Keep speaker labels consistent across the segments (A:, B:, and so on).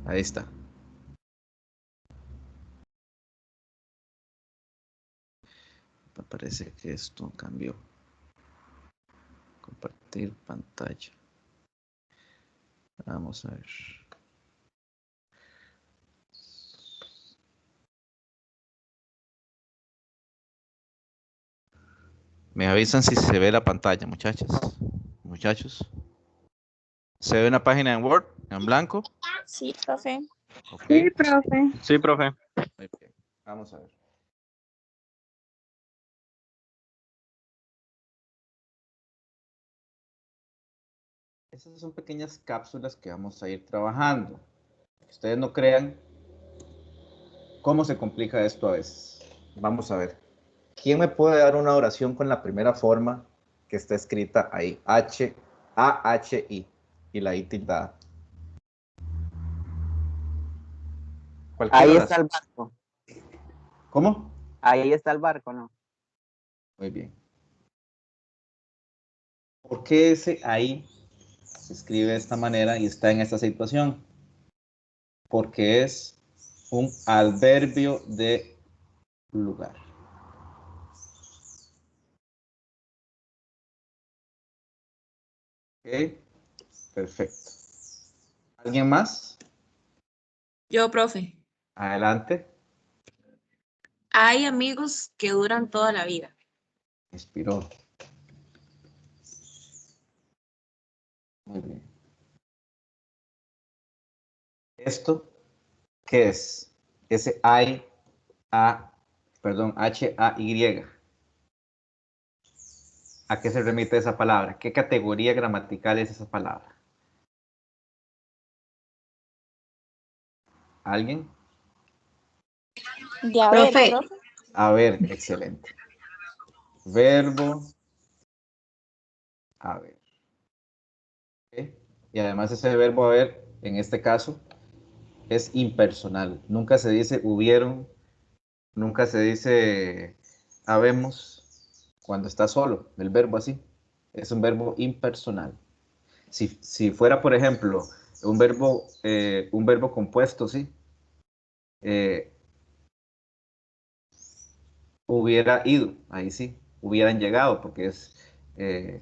A: Ahí está. Me parece que esto cambió. Compartir pantalla. Vamos a ver. Me avisan si se ve la pantalla, muchachos. Muchachos. ¿Se ve una página en Word, en blanco?
B: Sí, profe.
A: Ok.
C: Sí, profe.
D: Sí, profe.
A: Muy bien. Vamos a ver. Esas son pequeñas cápsulas que vamos a ir trabajando. Ustedes no crean cómo se complica esto a veces. Vamos a ver. ¿Quién me puede dar una oración con la primera forma que está escrita ahí? A-H-I y la I tildada. Cualquier
E: Ahí
A: oración.
E: está el barco.
A: ¿Cómo?
E: Ahí está el barco, ¿no?
A: Muy bien. ¿Por qué ese ahí se escribe de esta manera y está en esta situación? Porque es un adverbio de lugar. Ok, perfecto. ¿Alguien más?
B: Yo, profe.
A: Adelante.
B: Hay amigos que duran toda la vida.
A: Inspiró. Muy bien. ¿Esto qué es? Ese H-A-Y. ¿A qué se remite esa palabra? ¿Qué categoría gramatical es esa palabra? ¿Alguien?
B: De haber,
C: Profe.
B: profe.
A: A ver, excelente. Verbo haber. ¿Ok? Y además ese verbo haber, en este caso, es impersonal. Nunca se dice hubieron, nunca se dice habemos cuando está solo, el verbo así. Es un verbo impersonal. Si fuera, por ejemplo, un verbo compuesto, sí, eh, hubiera ido, ahí sí, hubieran llegado, porque ese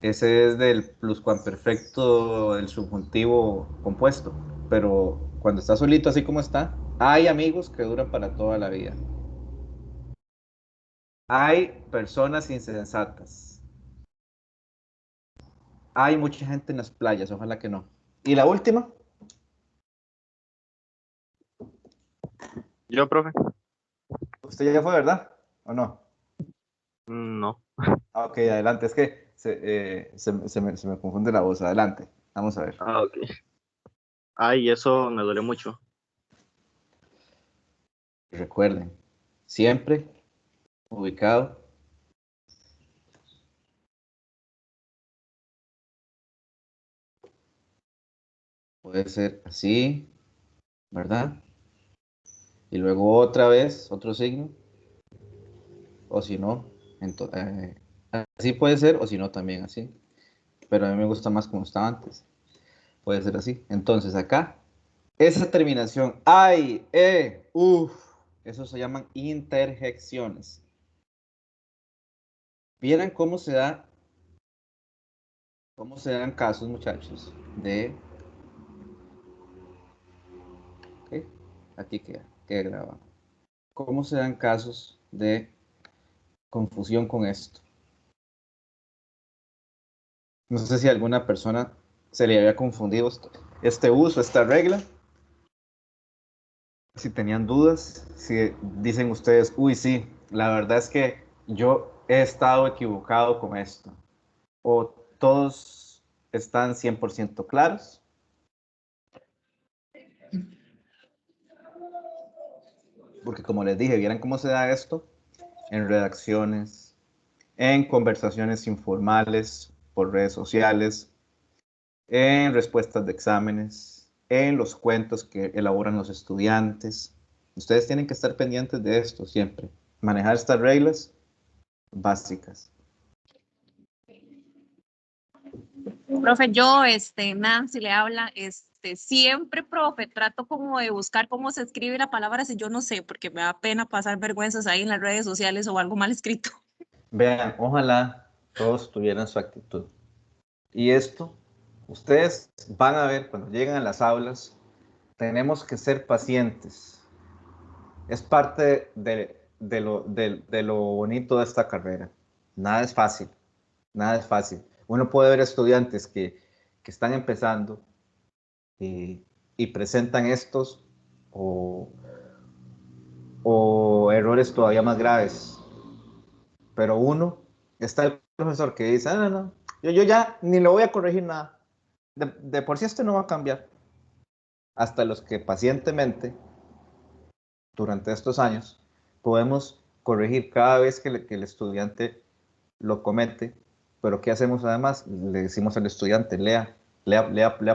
A: es del pluscuamperfecto del subjuntivo compuesto. Pero cuando está solito, así como está, hay amigos que duran para toda la vida. Hay personas insensatas. Hay mucha gente en las playas, ojalá que no. Y la última,
D: Yo, profe.
A: usted ya fue, ¿verdad? ¿O no?
D: No.
A: Ah, ok, adelante. Es que se me confunde la voz. Adelante. Vamos a ver.
D: Ah, ok. Ay, eso me duele mucho.
A: Recuerden, siempre ubicado. Puede ser así, ¿verdad? Y luego otra vez, otro signo. O si no, así puede ser, o si no, también así. Pero a mí me gusta más como estaba antes. Puede ser así. Entonces acá, esa terminación, ay, uf, eso se llaman interjecciones. Vieran cómo se dan casos, muchachos, ok, aquí queda grabado. ¿Cómo se dan casos de confusión con esto? No sé si a alguna persona se le había confundido este uso, esta regla. Si tenían dudas, si dicen ustedes, uy, sí, la verdad es que yo he estado equivocado con esto. O todos están 100% claros. Porque como les dije, vieran cómo se da esto en redacciones, en conversaciones informales por redes sociales, en respuestas de exámenes, en los cuentos que elaboran los estudiantes. Ustedes tienen que estar pendientes de esto siempre. Manejar estas reglas básicas.
B: Profe, yo, Nancy le habla, Siempre, profe, trato como de buscar cómo se escribe la palabra si yo no sé, porque me da pena pasar vergüenzas ahí en las redes sociales o algo mal escrito.
A: Vean, ojalá todos tuvieran su actitud. Y esto, ustedes van a ver cuando lleguen a las aulas, tenemos que ser pacientes. Es parte de lo bonito de esta carrera. Nada es fácil, nada es fácil. Uno puede ver estudiantes que están empezando y presentan estos o, o errores todavía más graves. Pero uno, está el profesor que dice, no, no, yo ya ni le voy a corregir nada. De por sí esto no va a cambiar. Hasta los que pacientemente, durante estos años, podemos corregir cada vez que el estudiante lo comete. Pero ¿qué hacemos además? Le decimos al estudiante, lea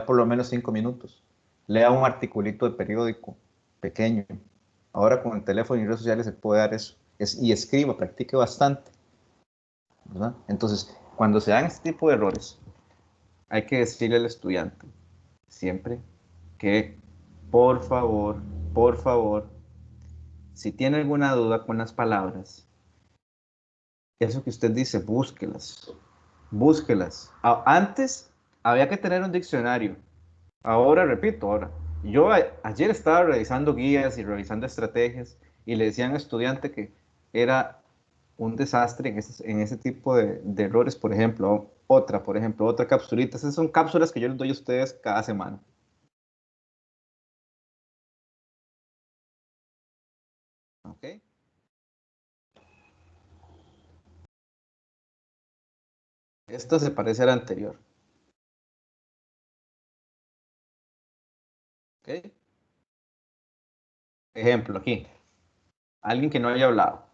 A: por lo menos 5 minutos. Lea un articulito de periódico pequeño. Ahora con el teléfono y redes sociales se puede dar eso. Y escriba, practique bastante, ¿verdad? Entonces, cuando se dan este tipo de errores, hay que decirle al estudiante siempre que, por favor, si tiene alguna duda con las palabras, eso que usted dice, búsquelas, búsquelas. Antes había que tener un diccionario. Ahora, repito, yo ayer estaba revisando guías y revisando estrategias y le decía a un estudiante que era un desastre en ese tipo de errores. Por ejemplo, otra capsulita. Esas son cápsulas que yo les doy a ustedes cada semana. ¿Ok? Esta se parece a la anterior. ¿Ok? Ejemplo, aquí. Alguien que no haya hablado.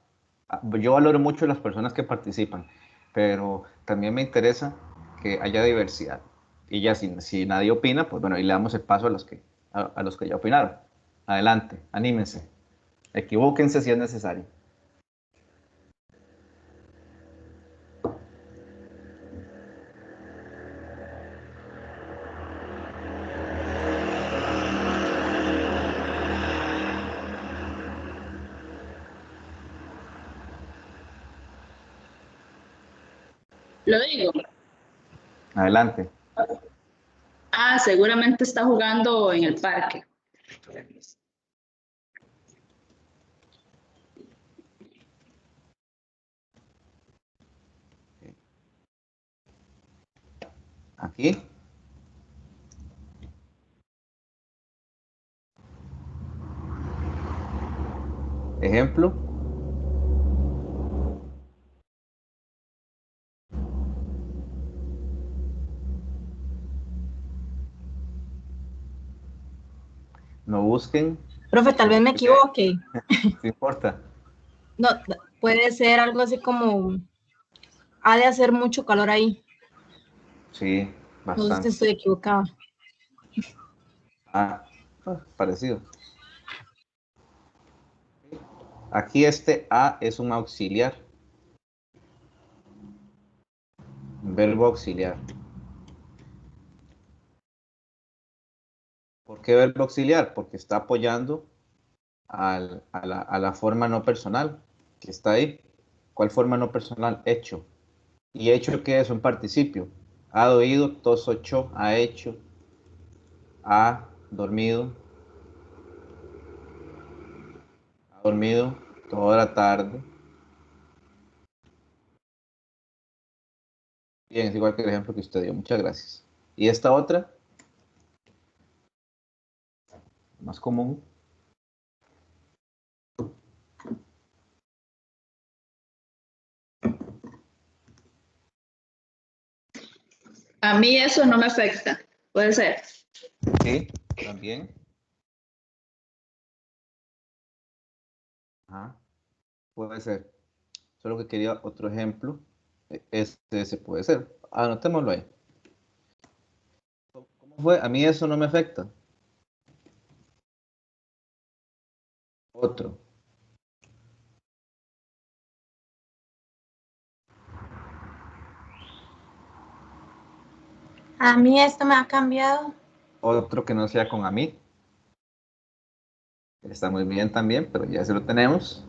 A: Yo valoro mucho las personas que participan, pero también me interesa que haya diversidad. Y ya, si nadie opina, pues bueno, ahí le damos el paso a los que ya opinaron. Adelante, anímense. Equivóquense si es necesario.
C: Lo digo.
A: Adelante.
C: Ah, seguramente está jugando en el parque.
A: Aquí. Ejemplo. No busquen.
E: Profe, tal vez me equivoque.
A: No importa.
E: No, puede ser algo así como, ha de hacer mucho calor ahí.
A: Sí,
E: No sé si
A: bastante.
E: estoy equivocada.
A: Parecido. Aquí este a es un auxiliar. Un verbo auxiliar. ¿Por qué verbo auxiliar? Porque está apoyando a la forma no personal que está ahí. ¿Cuál forma no personal? Hecho. ¿Y hecho qué es? Un participio. Ha oído, toso, cho, ha hecho, ha dormido, toda la tarde. Bien, es igual que el ejemplo que usted dio. Muchas gracias. ¿Y esta otra? Más común.
C: A mí eso no me afecta. Puede ser.
A: Sí, también. Ajá, puede ser. Solo que quería otro ejemplo. Ese puede ser. Anotémoslo ahí. ¿Cómo fue? A mí eso no me afecta. Otro.
F: A mí esto me ha cambiado
A: otro que no sea con a mí. Está muy bien también, pero ya se lo tenemos.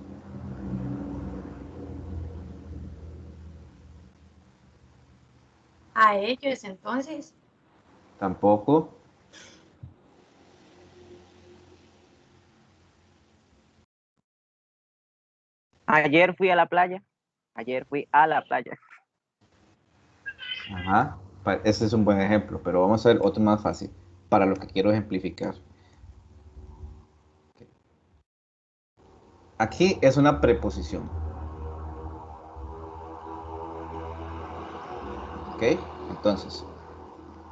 E: A ellos, entonces.
A: Tampoco.
F: Ayer fui a la playa. Ayer fui a la playa.
A: Ajá. Ese es un buen ejemplo, pero vamos a ver otro más fácil para lo que quiero ejemplificar. Aquí es una preposición. ¿Ok? Entonces,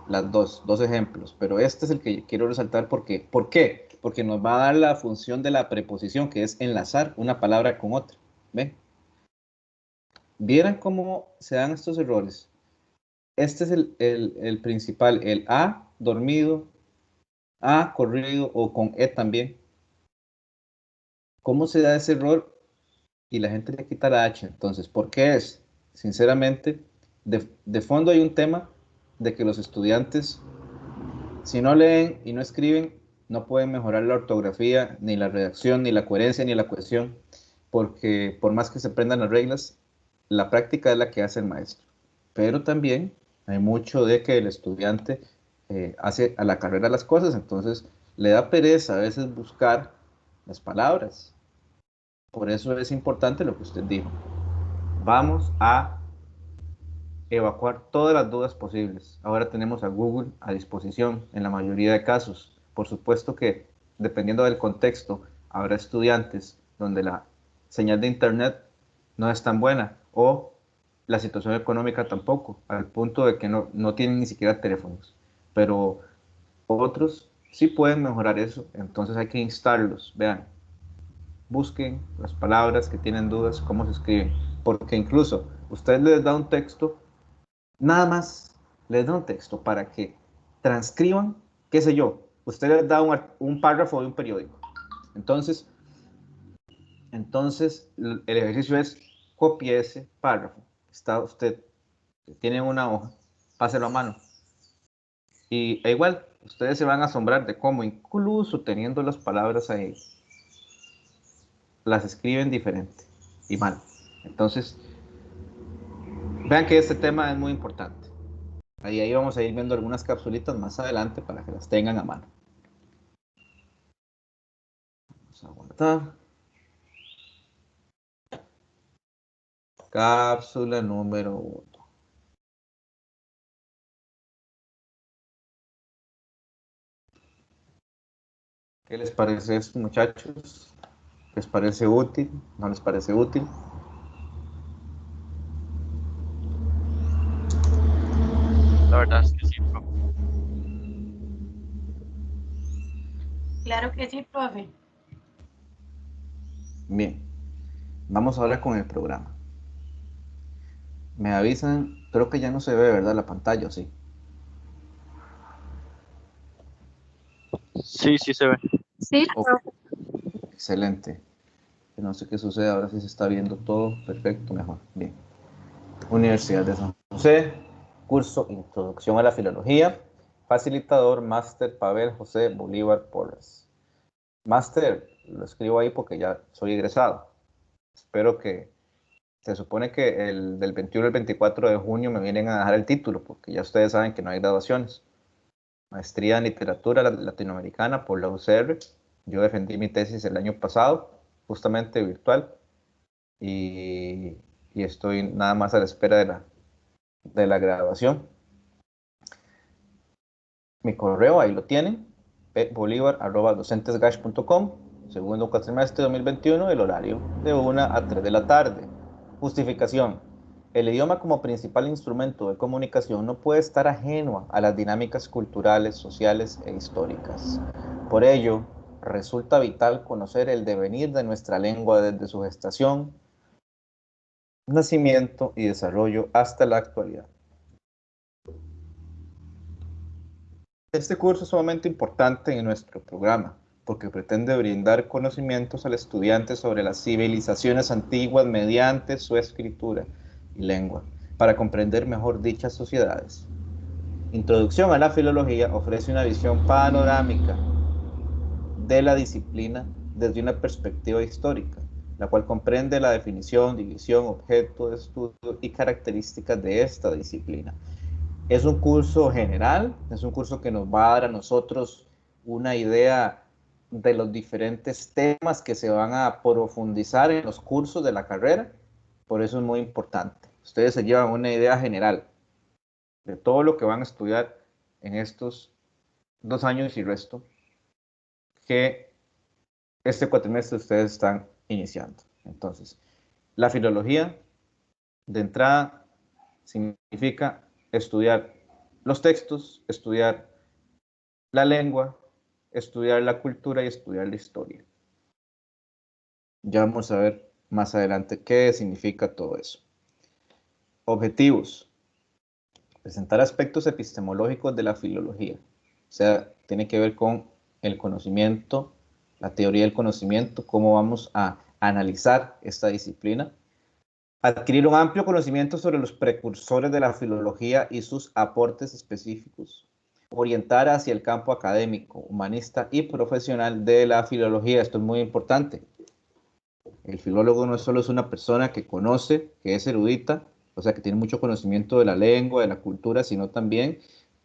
A: las dos ejemplos, pero este es el que quiero resaltar porque, ¿por qué? Porque nos va a dar la función de la preposición, que es enlazar una palabra con otra. ¿Ven? ¿Vieran cómo se dan estos errores? Este es el principal, el a dormido, a corrido o con e también. ¿Cómo se da ese error? Y la gente le quita la h. Entonces, ¿por qué es? Sinceramente, de fondo hay un tema de que los estudiantes, si no leen y no escriben, no pueden mejorar la ortografía, ni la redacción, ni la coherencia, ni la cohesión, porque por más que se aprendan las reglas, la práctica es la que hace el maestro. Pero también hay mucho de que el estudiante hace a la carrera las cosas, entonces le da pereza a veces buscar las palabras. Por eso es importante lo que usted dijo. Vamos a evacuar todas las dudas posibles. Ahora tenemos a Google a disposición en la mayoría de casos. Por supuesto que, dependiendo del contexto, habrá estudiantes donde la señal de internet no es tan buena o la situación económica tampoco, al punto de que no tienen ni siquiera teléfonos. Pero otros sí pueden mejorar eso, entonces hay que instarlos. Vean, busquen las palabras que tienen dudas, cómo se escriben, porque incluso usted les da un texto, nada más les da un texto para que transcriban, qué sé yo, usted les da un párrafo de un periódico. Entonces el ejercicio es copie ese párrafo. Está usted, tiene una hoja, páselo a mano. Y igual, ustedes se van a asombrar de cómo incluso teniendo las palabras ahí, las escriben diferente y mal. Entonces, vean que este tema es muy importante. Ahí vamos a ir viendo algunas capsulitas más adelante para que las tengan a mano. Vamos a guardar. Cápsula número 1. ¿Qué les parece esto, muchachos? ¿Les parece útil? ¿No les parece útil?
D: La verdad es que sí, profe.
E: Claro que sí, profe.
A: Bien, vamos ahora con el programa. Me avisan, creo que ya no se ve, ¿verdad? La pantalla, ¿sí?
D: Sí, sí se ve.
E: Sí,
A: Ok,
E: profe.
A: excelente. No sé qué sucede, ahora sí se está viendo todo. Perfecto, mejor. Bien. Universidad de San José, curso Introducción a la Filología, facilitador Máster Pavel José Bolívar Porras. Máster, lo escribo ahí porque ya soy egresado. Espero que, se supone que el del 21 al 24 de junio me vienen a dejar el título, porque ya ustedes saben que no hay graduaciones. Maestría en Literatura Latinoamericana por la UCR. Yo defendí mi tesis el año pasado, justamente virtual, y, y estoy nada más a la espera de la graduación. Mi correo ahí lo tienen, bolivar@docentesgash.com, segundo cuatrimestre 2021, el horario de 1 a 3 de la tarde. Justificación. El idioma como principal instrumento de comunicación no puede estar ajeno a las dinámicas culturales, sociales e históricas. Por ello, resulta vital conocer el devenir de nuestra lengua desde su gestación, nacimiento y desarrollo hasta la actualidad. Este curso es sumamente importante en nuestro programa porque pretende brindar conocimientos al estudiante sobre las civilizaciones antiguas mediante su escritura y lengua, para comprender mejor dichas sociedades. Introducción a la filología ofrece una visión panorámica de la disciplina desde una perspectiva histórica, la cual comprende la definición, división, objeto de estudio y características de esta disciplina. Es un curso general, es un curso que nos va a dar a nosotros una idea de los diferentes temas que se van a profundizar en los cursos de la carrera, por eso es muy importante. Ustedes se llevan una idea general de todo lo que van a estudiar en estos 2 años y resto que este cuatrimestre ustedes están iniciando. Entonces, la filología de entrada significa estudiar los textos, estudiar la lengua, estudiar la cultura y estudiar la historia. Ya vamos a ver más adelante qué significa todo eso. Objetivos. Presentar aspectos epistemológicos de la filología. O sea, tiene que ver con el conocimiento, la teoría del conocimiento, cómo vamos a analizar esta disciplina. Adquirir un amplio conocimiento sobre los precursores de la filología y sus aportes específicos. Orientar hacia el campo académico, humanista y profesional de la filología. Esto es muy importante. El filólogo no solo es una persona que conoce, que es erudita, o sea, que tiene mucho conocimiento de la lengua, de la cultura, sino también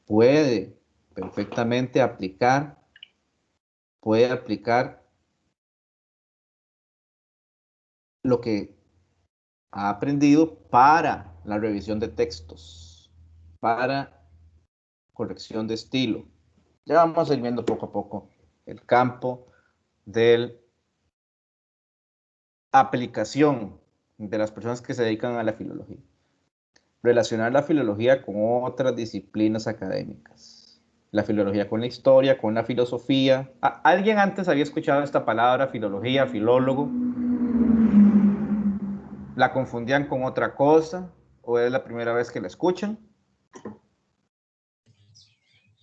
A: puede perfectamente puede aplicar lo que ha aprendido para la revisión de textos, para corrección de estilo. Ya vamos a ir viendo poco a poco el campo de aplicación de las personas que se dedican a la filología. Relacionar la filología con otras disciplinas académicas. La filología con la historia, con la filosofía. ¿Alguien antes había escuchado esta palabra, filología, filólogo? ¿La confundían con otra cosa? ¿O es la primera vez que la escuchan?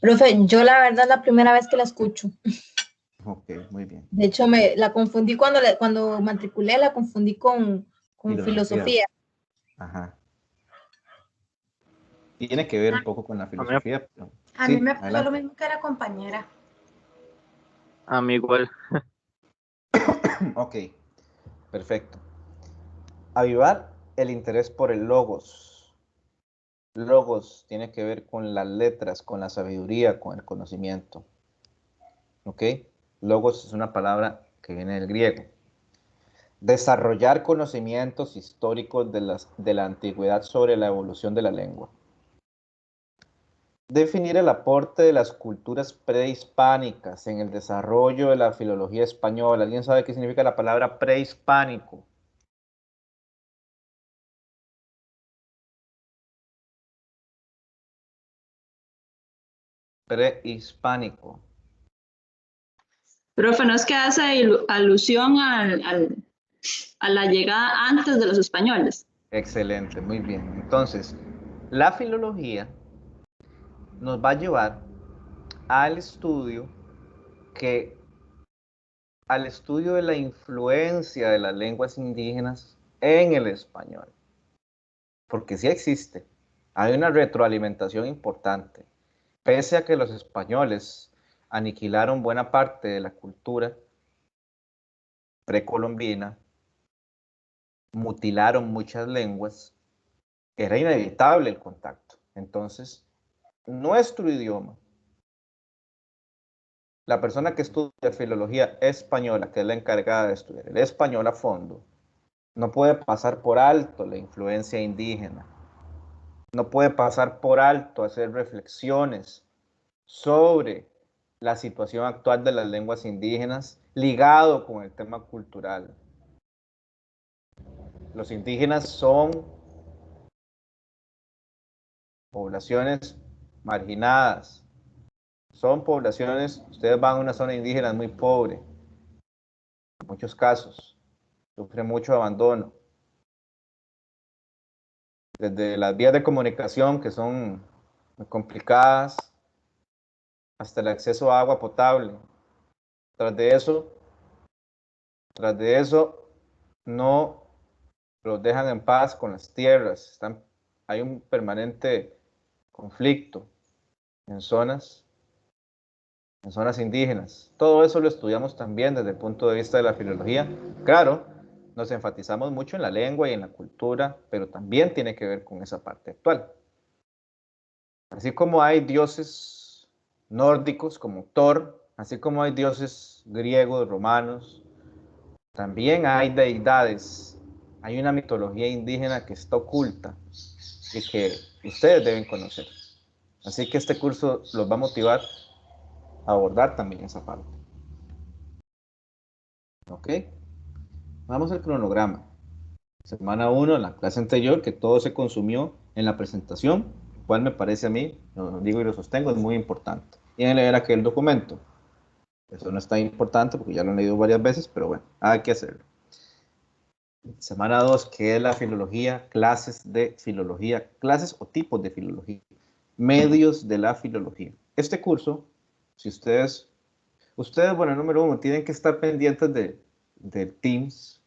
E: Profe, yo la verdad es la primera vez que la escucho.
A: Ok, muy bien.
E: De hecho, la confundí cuando matriculé, la confundí con filosofía.
A: Ajá. Tiene que ver un poco con la
D: A mí,
A: filosofía. Pero...
G: A
A: sí,
G: mí me pasó
A: adelante.
G: lo mismo que era compañera.
D: a mí igual.
A: Ok, perfecto. Avivar el interés por el logos. Logos tiene que ver con las letras, con la sabiduría, con el conocimiento. ¿Ok? Logos es una palabra que viene del griego. Desarrollar conocimientos históricos de la antigüedad sobre la evolución de la lengua. Definir el aporte de las culturas prehispánicas en el desarrollo de la filología española. ¿Alguien sabe qué significa la palabra prehispánico? Prehispánico.
C: Profe, ¿no es que hace alusión a la llegada antes de los españoles?
A: Excelente, muy bien. Entonces, la filología nos va a llevar al estudio al estudio de la influencia de las lenguas indígenas en el español. Porque sí existe. Hay una retroalimentación importante. Pese a que los españoles aniquilaron buena parte de la cultura precolombina, mutilaron muchas lenguas, era inevitable el contacto. Entonces, nuestro idioma, la persona que estudia filología española, que es la encargada de estudiar el español a fondo, no puede pasar por alto la influencia indígena, no puede pasar por alto hacer reflexiones sobre la situación actual de las lenguas indígenas ligado con el tema cultural. Los indígenas son poblaciones marginadas, son poblaciones, ustedes van a una zona indígena muy pobre, en muchos casos, sufren mucho abandono. Desde las vías de comunicación que son muy complicadas, hasta el acceso a agua potable. Tras de eso, no los dejan en paz con las tierras. Hay un permanente conflicto. en zonas indígenas. Todo eso lo estudiamos también desde el punto de vista de la filología. Claro, nos enfatizamos mucho en la lengua y en la cultura, pero también tiene que ver con esa parte actual. Así como hay dioses nórdicos como Thor, así como hay dioses griegos, romanos, también hay deidades, hay una mitología indígena que está oculta y que ustedes deben conocer. Así que este curso los va a motivar a abordar también esa parte. ¿Ok? Vamos al cronograma. Semana 1, la clase anterior, que todo se consumió en la presentación, cual me parece a mí, lo digo y lo sostengo, es muy importante. Y en leer aquel documento. Eso no es tan importante porque ya lo he leído varias veces, pero bueno, hay que hacerlo. Semana 2, ¿qué es la filología? Clases de filología, clases o tipos de filología, medios de la filología. Este curso, si ustedes, bueno, número 1, tienen que estar pendientes de Teams,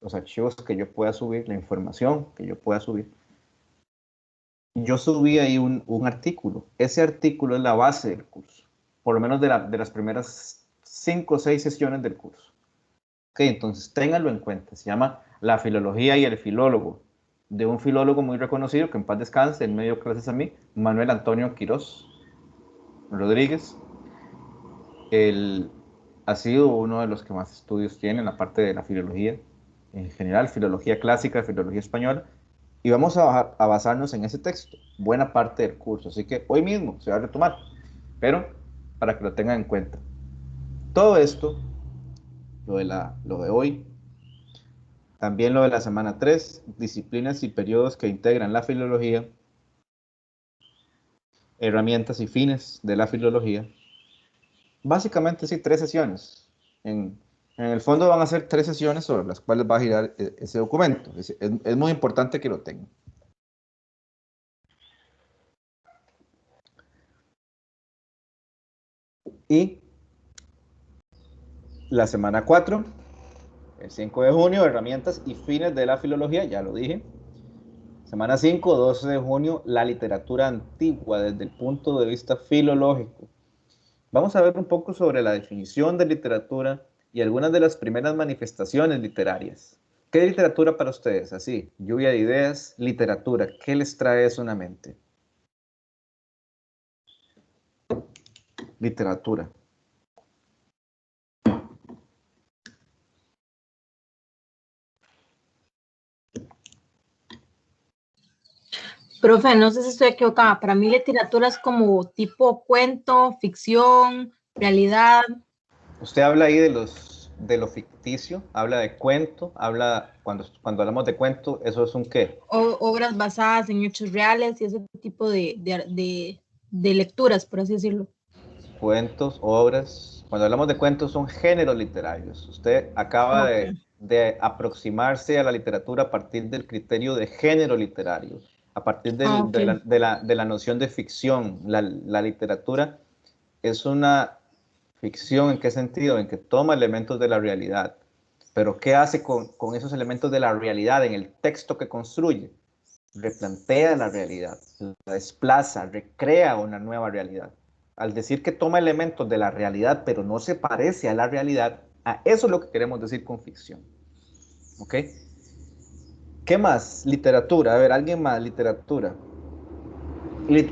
A: los archivos que yo pueda subir, la información que yo pueda subir. Yo subí ahí un artículo. Ese artículo es la base del curso, por lo menos de las primeras 5 o 6 sesiones del curso. Ok, entonces ténganlo en cuenta. Se llama La filología y el filólogo, de un filólogo muy reconocido, que en paz descanse, en medio clases a mí, Manuel Antonio Quirós Rodríguez. Él ha sido uno de los que más estudios tiene en la parte de la filología, en general, filología clásica, filología española, y vamos a basarnos en ese texto, buena parte del curso, así que hoy mismo se va a retomar, pero para que lo tengan en cuenta. Todo esto, lo de hoy, también lo de la semana 3, disciplinas y periodos que integran la filología, herramientas y fines de la filología, básicamente sí, 3 sesiones. En el fondo van a ser 3 sesiones sobre las cuales va a girar ese documento. Es muy importante que lo tengan. Y la semana 4, el 5 de junio, herramientas y fines de la filología, ya lo dije. Semana 5, 12 de junio, la literatura antigua desde el punto de vista filológico. Vamos a ver un poco sobre la definición de literatura y algunas de las primeras manifestaciones literarias. ¿Qué literatura para ustedes? Así, lluvia de ideas, literatura. ¿Qué les trae eso a una mente? Literatura.
E: Profe, no sé si estoy equivocada. Para mí literatura es como tipo cuento, ficción, realidad.
A: Usted habla ahí de lo ficticio, habla de cuento, cuando hablamos de cuento, ¿eso es un qué?
E: Obras basadas en hechos reales y ese tipo de lecturas, por así decirlo.
A: Cuentos, obras. Cuando hablamos de cuentos son géneros literarios. Usted acaba
E: Okay.
A: de aproximarse a la literatura a partir del criterio de género literario, a partir
E: Okay.
A: de la noción de ficción. La literatura es una ficción, ¿en qué sentido? En que toma elementos de la realidad. Pero ¿qué hace con esos elementos de la realidad en el texto que construye? Replantea la realidad, la desplaza, recrea una nueva realidad. Al decir que toma elementos de la realidad, pero no se parece a la realidad, a eso es lo que queremos decir con ficción. ¿Ok? ¿Qué más? Literatura. A ver, alguien más, literatura.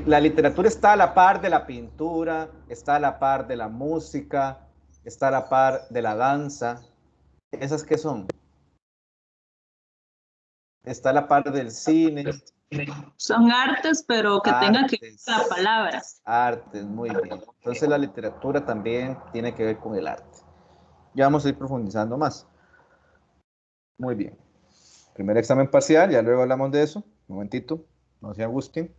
A: La literatura está a la par de la pintura, está a la par de la música, está a la par de la danza. ¿Esas qué son? Está a la par del cine.
C: Son artes, pero que tengan que ver con la palabra.
A: Artes, muy bien. Entonces la literatura también tiene que ver con el arte. Ya vamos a ir profundizando más. Muy bien. Primer examen parcial, ya luego hablamos de eso. Un momentito, no se angustien.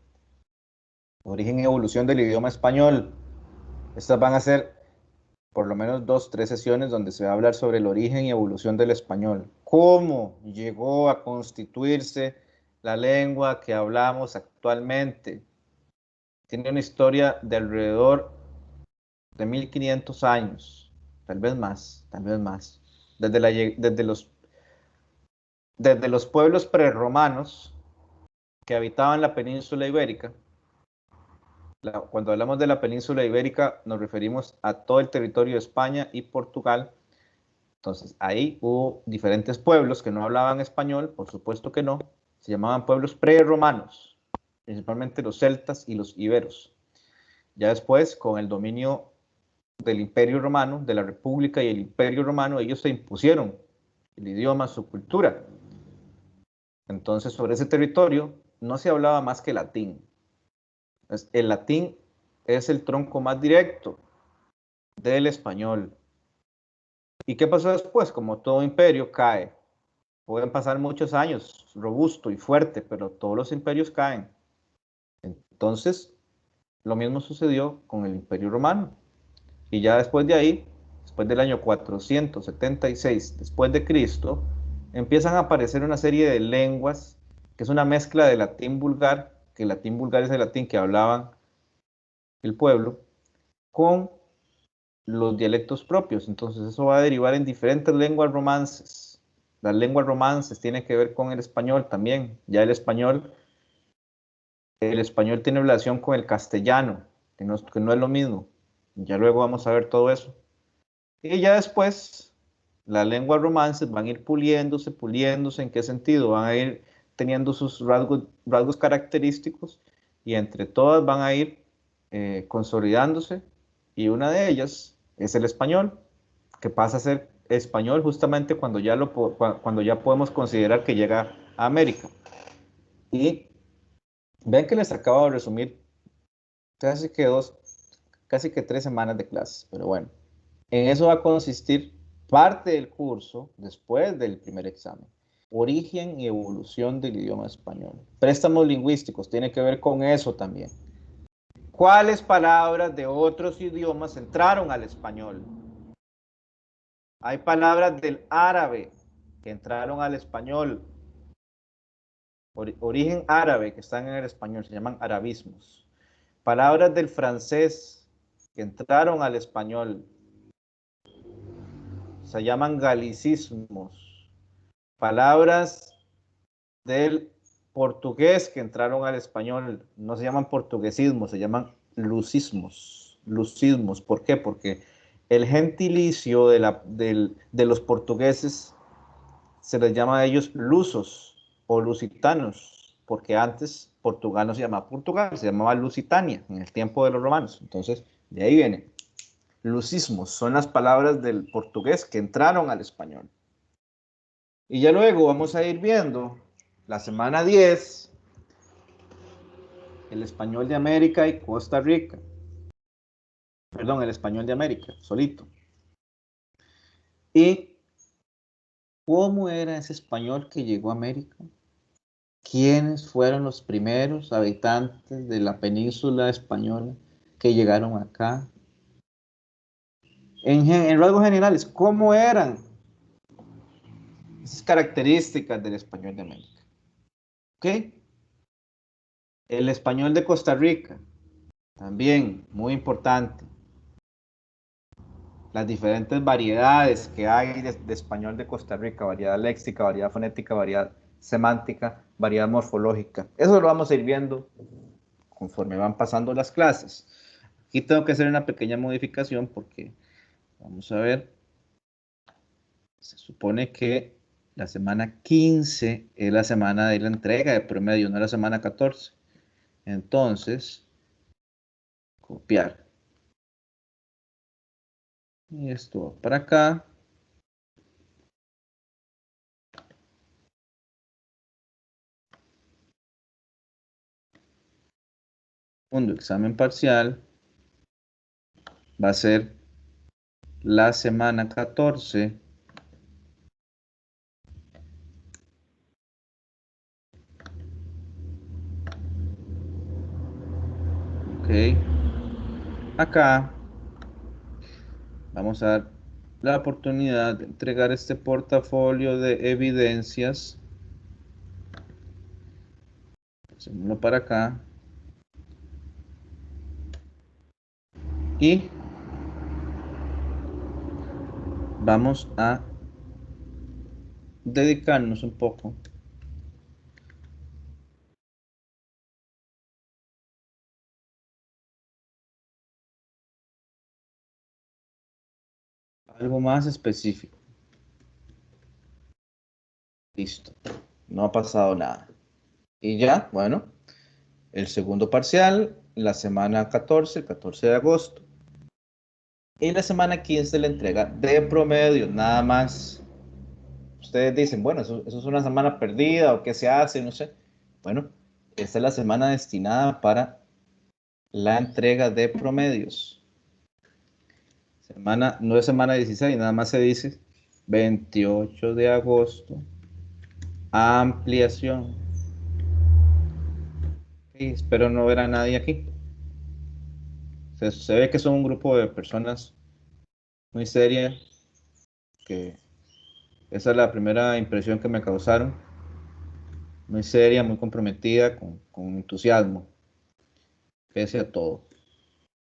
A: Origen y evolución del idioma español. Estas van a ser por lo menos 2, 3 sesiones donde se va a hablar sobre el origen y evolución del español. Cómo llegó a constituirse la lengua que hablamos actualmente. Tiene una historia de alrededor de 1500 años, tal vez más, tal vez más. Desde los pueblos prerromanos que habitaban la península ibérica, Cuando hablamos de la península ibérica, nos referimos a todo el territorio de España y Portugal. Entonces, ahí hubo diferentes pueblos que no hablaban español, por supuesto que no, se llamaban pueblos prerromanos, principalmente los celtas y los iberos. Ya después, con el dominio del Imperio Romano, de la República y el Imperio Romano, ellos se impusieron el idioma, su cultura. Entonces, sobre ese territorio no se hablaba más que latín. El latín es el tronco más directo del español. ¿Y qué pasó después? Como todo imperio cae. Pueden pasar muchos años, robusto y fuerte, pero todos los imperios caen. Entonces, lo mismo sucedió con el Imperio Romano. Y ya después de ahí, después del año 476 después de Cristo, empiezan a aparecer una serie de lenguas, que es una mezcla de latín vulgar, que el latín vulgar es el latín que hablaban el pueblo, con los dialectos propios. Entonces eso va a derivar en diferentes lenguas romances. Las lenguas romances tienen que ver con el español también. Ya el español tiene relación con el castellano, que no es lo mismo. Ya luego vamos a ver todo eso. Y ya después, las lenguas romances van a ir puliéndose. ¿En qué sentido? Van a ir teniendo sus rasgos característicos y entre todas van a ir consolidándose. Y una de ellas es el español, que pasa a ser español justamente cuando ya podemos considerar que llega a América. Y ven que les acabo de resumir casi que casi que 3 semanas de clases, pero bueno. En eso va a consistir parte del curso después del primer examen. Origen y evolución del idioma español. Préstamos lingüísticos, tiene que ver con eso también. ¿Cuáles palabras de otros idiomas entraron al español? Hay palabras del árabe que entraron al español. Origen árabe que están en el español, se llaman arabismos. Palabras del francés que entraron al español, se llaman galicismos. Palabras del portugués que entraron al español no se llaman portuguesismos, se llaman lucismos. Lucismos, ¿por qué? Porque el gentilicio de los portugueses se les llama a ellos lusos o lusitanos, porque antes Portugal no se llamaba Portugal, se llamaba Lusitania en el tiempo de los romanos. Entonces, de ahí viene. Lucismos son las palabras del portugués que entraron al español. Y ya luego vamos a ir viendo la semana 10, el español de América y Costa Rica. Perdón, el español de América, solito. Y cómo era ese español que llegó a América. ¿Quiénes fueron los primeros habitantes de la península española que llegaron acá? En rasgos generales, ¿cómo eran esas características del español de América? ¿Ok? El español de Costa Rica, también muy importante. Las diferentes variedades que hay de español de Costa Rica, variedad léxica, variedad fonética, variedad semántica, variedad morfológica. Eso lo vamos a ir viendo conforme van pasando las clases. Aquí tengo que hacer una pequeña modificación porque, vamos a ver, se supone que la semana 15 es la semana de la entrega de promedio, no la semana 14. Entonces, copiar. Y esto va para acá. Segundo examen parcial va a ser la semana 14. Ok. Acá vamos a dar la oportunidad de entregar este portafolio de evidencias. Hacémoslo para acá. Y vamos a dedicarnos un poco algo más específico. Listo. No ha pasado nada. Y ya, bueno, el segundo parcial, la semana 14, el 14 de agosto. Y la semana 15 la entrega de promedio, nada más. Ustedes dicen, bueno, eso es una semana perdida o qué se hace, no sé. Bueno, esta es la semana destinada para la entrega de promedios. Semana, no es semana 16, nada más se dice 28 de agosto. Ampliación. Y espero no ver a nadie aquí. Se ve que son un grupo de personas muy serias, que esa es la primera impresión que me causaron. Muy seria, muy comprometida, con entusiasmo, pese a todo.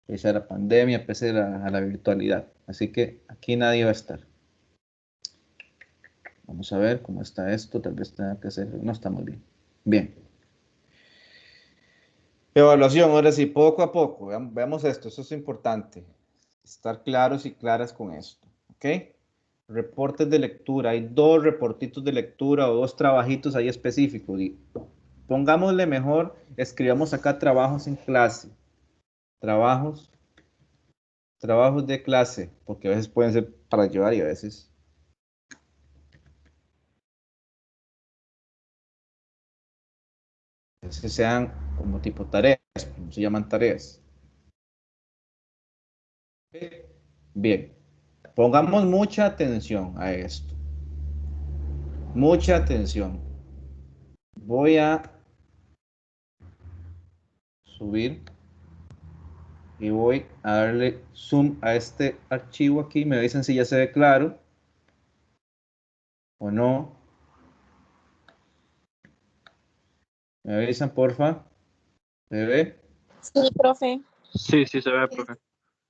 A: Pese a la pandemia, pese a la virtualidad. Así que aquí nadie va a estar. Vamos a ver cómo está esto. Tal vez tenga que hacer. No, estamos bien. Bien. Evaluación, ahora sí, poco a poco. Veamos esto, eso es importante. Estar claros y claras con esto. ¿Ok? Reportes de lectura. Hay 2 reportitos de lectura o 2 trabajitos ahí específicos. Y pongámosle mejor, escribamos acá trabajos en clase. Trabajos de clase, porque a veces pueden ser para llevar y a veces sean como tipo tareas, como se llaman tareas. Bien, pongamos mucha atención a esto. Mucha atención. Voy a subir y voy a darle zoom a este archivo aquí. Me dicen si ya se ve claro o no. Me avisan, porfa. ¿Se ve?
B: Sí, profe.
D: Sí, sí se ve, profe.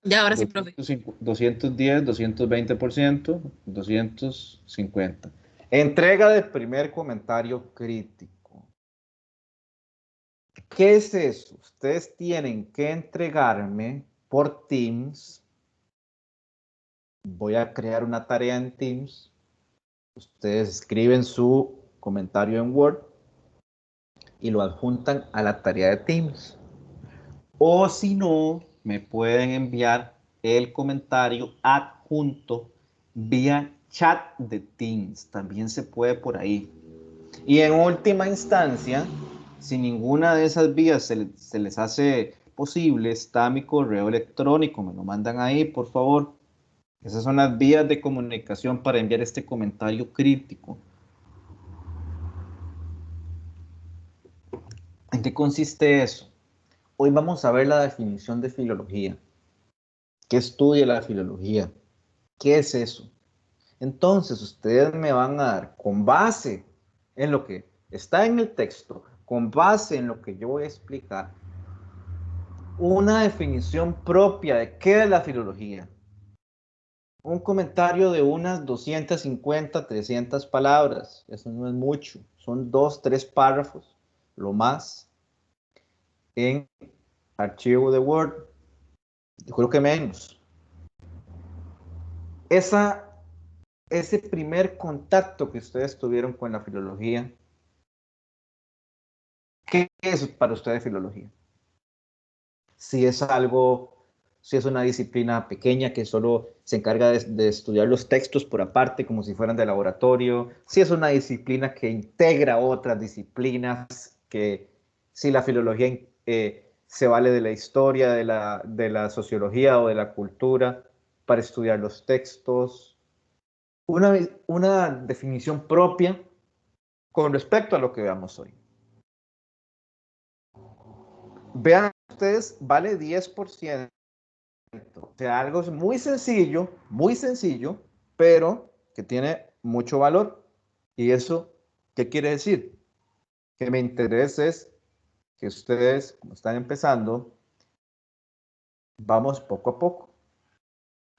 B: Ya, ahora sí, profe.
A: 210, 220%, 250. Entrega del primer comentario crítico. ¿Qué es eso? Ustedes tienen que entregarme por Teams. Voy a crear una tarea en Teams. Ustedes escriben su comentario en Word y lo adjuntan a la tarea de Teams. O si no, me pueden enviar el comentario adjunto vía chat de Teams. También se puede por ahí. Y en última instancia, si ninguna de esas vías se les hace posible, está mi correo electrónico. Me lo mandan ahí, por favor. Esas son las vías de comunicación para enviar este comentario crítico. ¿En qué consiste eso? Hoy vamos a ver la definición de filología. ¿Qué estudia la filología? ¿Qué es eso? Entonces, ustedes me van a dar, con base en lo que está en el texto, con base en lo que yo voy a explicar, una definición propia de qué es la filología. Un comentario de unas 250, 300 palabras. Eso no es mucho. Son 2, 3 párrafos, lo más, en archivo de Word. Yo creo que menos. Ese primer contacto que ustedes tuvieron con la filología, ¿qué es para ustedes filología? Si es algo, si es una disciplina pequeña que solo se encarga de estudiar los textos por aparte, como si fueran de laboratorio, si es una disciplina que integra otras disciplinas, que si la filología se vale de la historia, de la sociología o de la cultura para estudiar los textos. Una definición propia con respecto a lo que veamos hoy. Vean ustedes, vale 10%. O sea, algo muy sencillo, pero que tiene mucho valor. ¿Y eso qué quiere decir? Que mi interés es que ustedes, como están empezando, vamos poco a poco.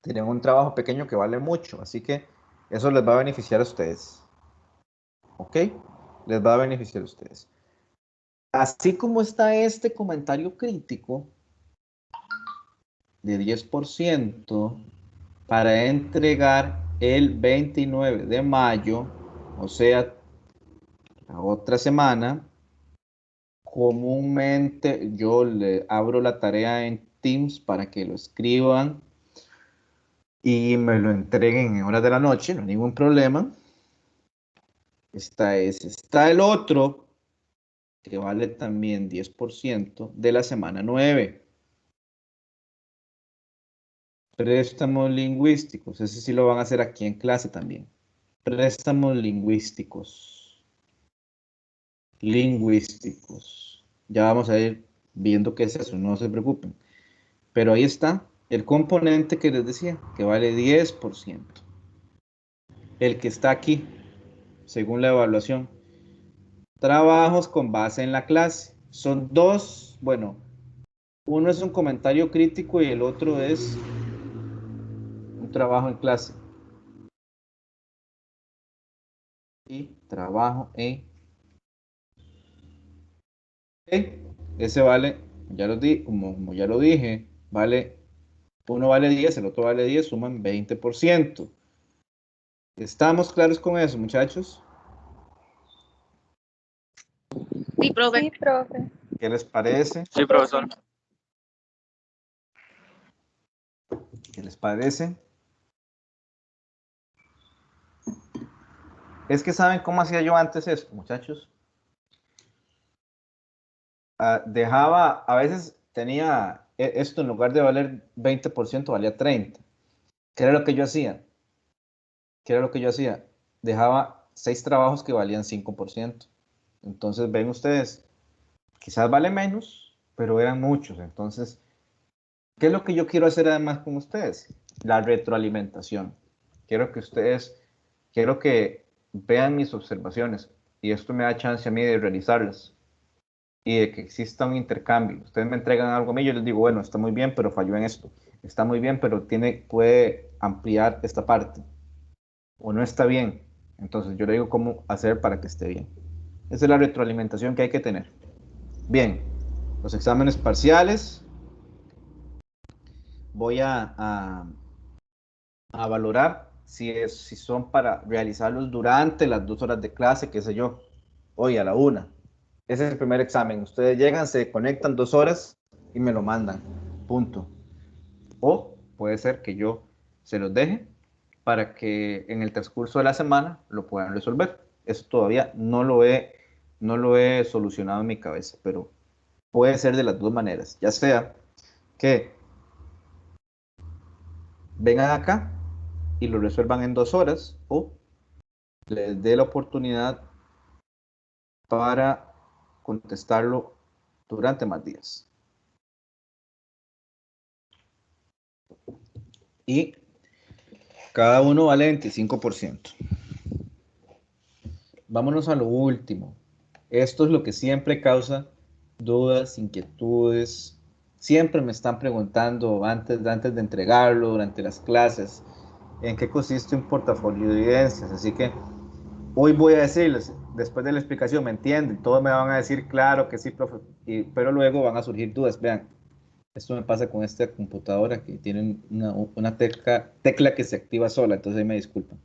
A: Tienen un trabajo pequeño que vale mucho, así que eso les va a beneficiar a ustedes. ¿Ok? Les va a beneficiar a ustedes. Así como está este comentario crítico de 10%, para entregar el 29 de mayo, o sea, la otra semana. Comúnmente yo le abro la tarea en Teams para que lo escriban y me lo entreguen en horas de la noche, no hay ningún problema. Está el otro, que vale también 10% de la semana 9. Préstamos lingüísticos, ese sí lo van a hacer aquí en clase también. Préstamos lingüísticos. Ya vamos a ir viendo qué es eso, no se preocupen. Pero ahí está el componente que les decía, que vale 10%. El que está aquí, según la evaluación. Trabajos con base en la clase. Son dos, bueno, uno es un comentario crítico y el otro es un trabajo en clase. Y trabajo en... Ese vale, ya lo di, como ya lo dije, vale, uno vale 10, el otro vale 10, suman 20%. ¿Estamos claros con eso, muchachos?
B: Sí, profe.
G: Sí, profe.
A: ¿Qué les parece?
D: Sí, profesor.
A: ¿Qué les parece? Es que ¿saben cómo hacía yo antes esto, muchachos? Dejaba, a veces tenía esto en lugar de valer 20%, valía 30%. ¿Qué era lo que yo hacía? Dejaba 6 trabajos que valían 5%. Entonces, ven ustedes, quizás vale menos, pero eran muchos. Entonces, ¿qué es lo que yo quiero hacer además con ustedes? La retroalimentación. Quiero que vean mis observaciones y esto me da chance a mí de realizarlas y de que exista un intercambio. Ustedes me entregan algo a mí, yo les digo, bueno, está muy bien, pero falló en esto. Está muy bien, pero puede ampliar esta parte. O no está bien. Entonces yo le digo cómo hacer para que esté bien. Esa es la retroalimentación que hay que tener. Bien, los exámenes parciales. Voy a valorar si son para realizarlos durante las 2 horas de clase, qué sé yo, hoy a la 1. Ese es el primer examen. Ustedes llegan, se conectan 2 horas y me lo mandan. Punto. O puede ser que yo se los deje para que en el transcurso de la semana lo puedan resolver. Eso todavía no lo he solucionado en mi cabeza, pero puede ser de las dos maneras. Ya sea que vengan acá y lo resuelvan en 2 horas o les dé la oportunidad para contestarlo durante más días. Y cada uno vale 25%. Vámonos a lo último. Esto es lo que siempre causa dudas, inquietudes. Siempre me están preguntando antes de entregarlo, durante las clases, en qué consiste un portafolio de evidencias. Así que hoy voy a decirles, después de la explicación, ¿me entienden? Todos me van a decir, claro que sí, profe, pero luego van a surgir dudas. Vean, esto me pasa con esta computadora que tiene una tecla que se activa sola, entonces ahí me disculpan.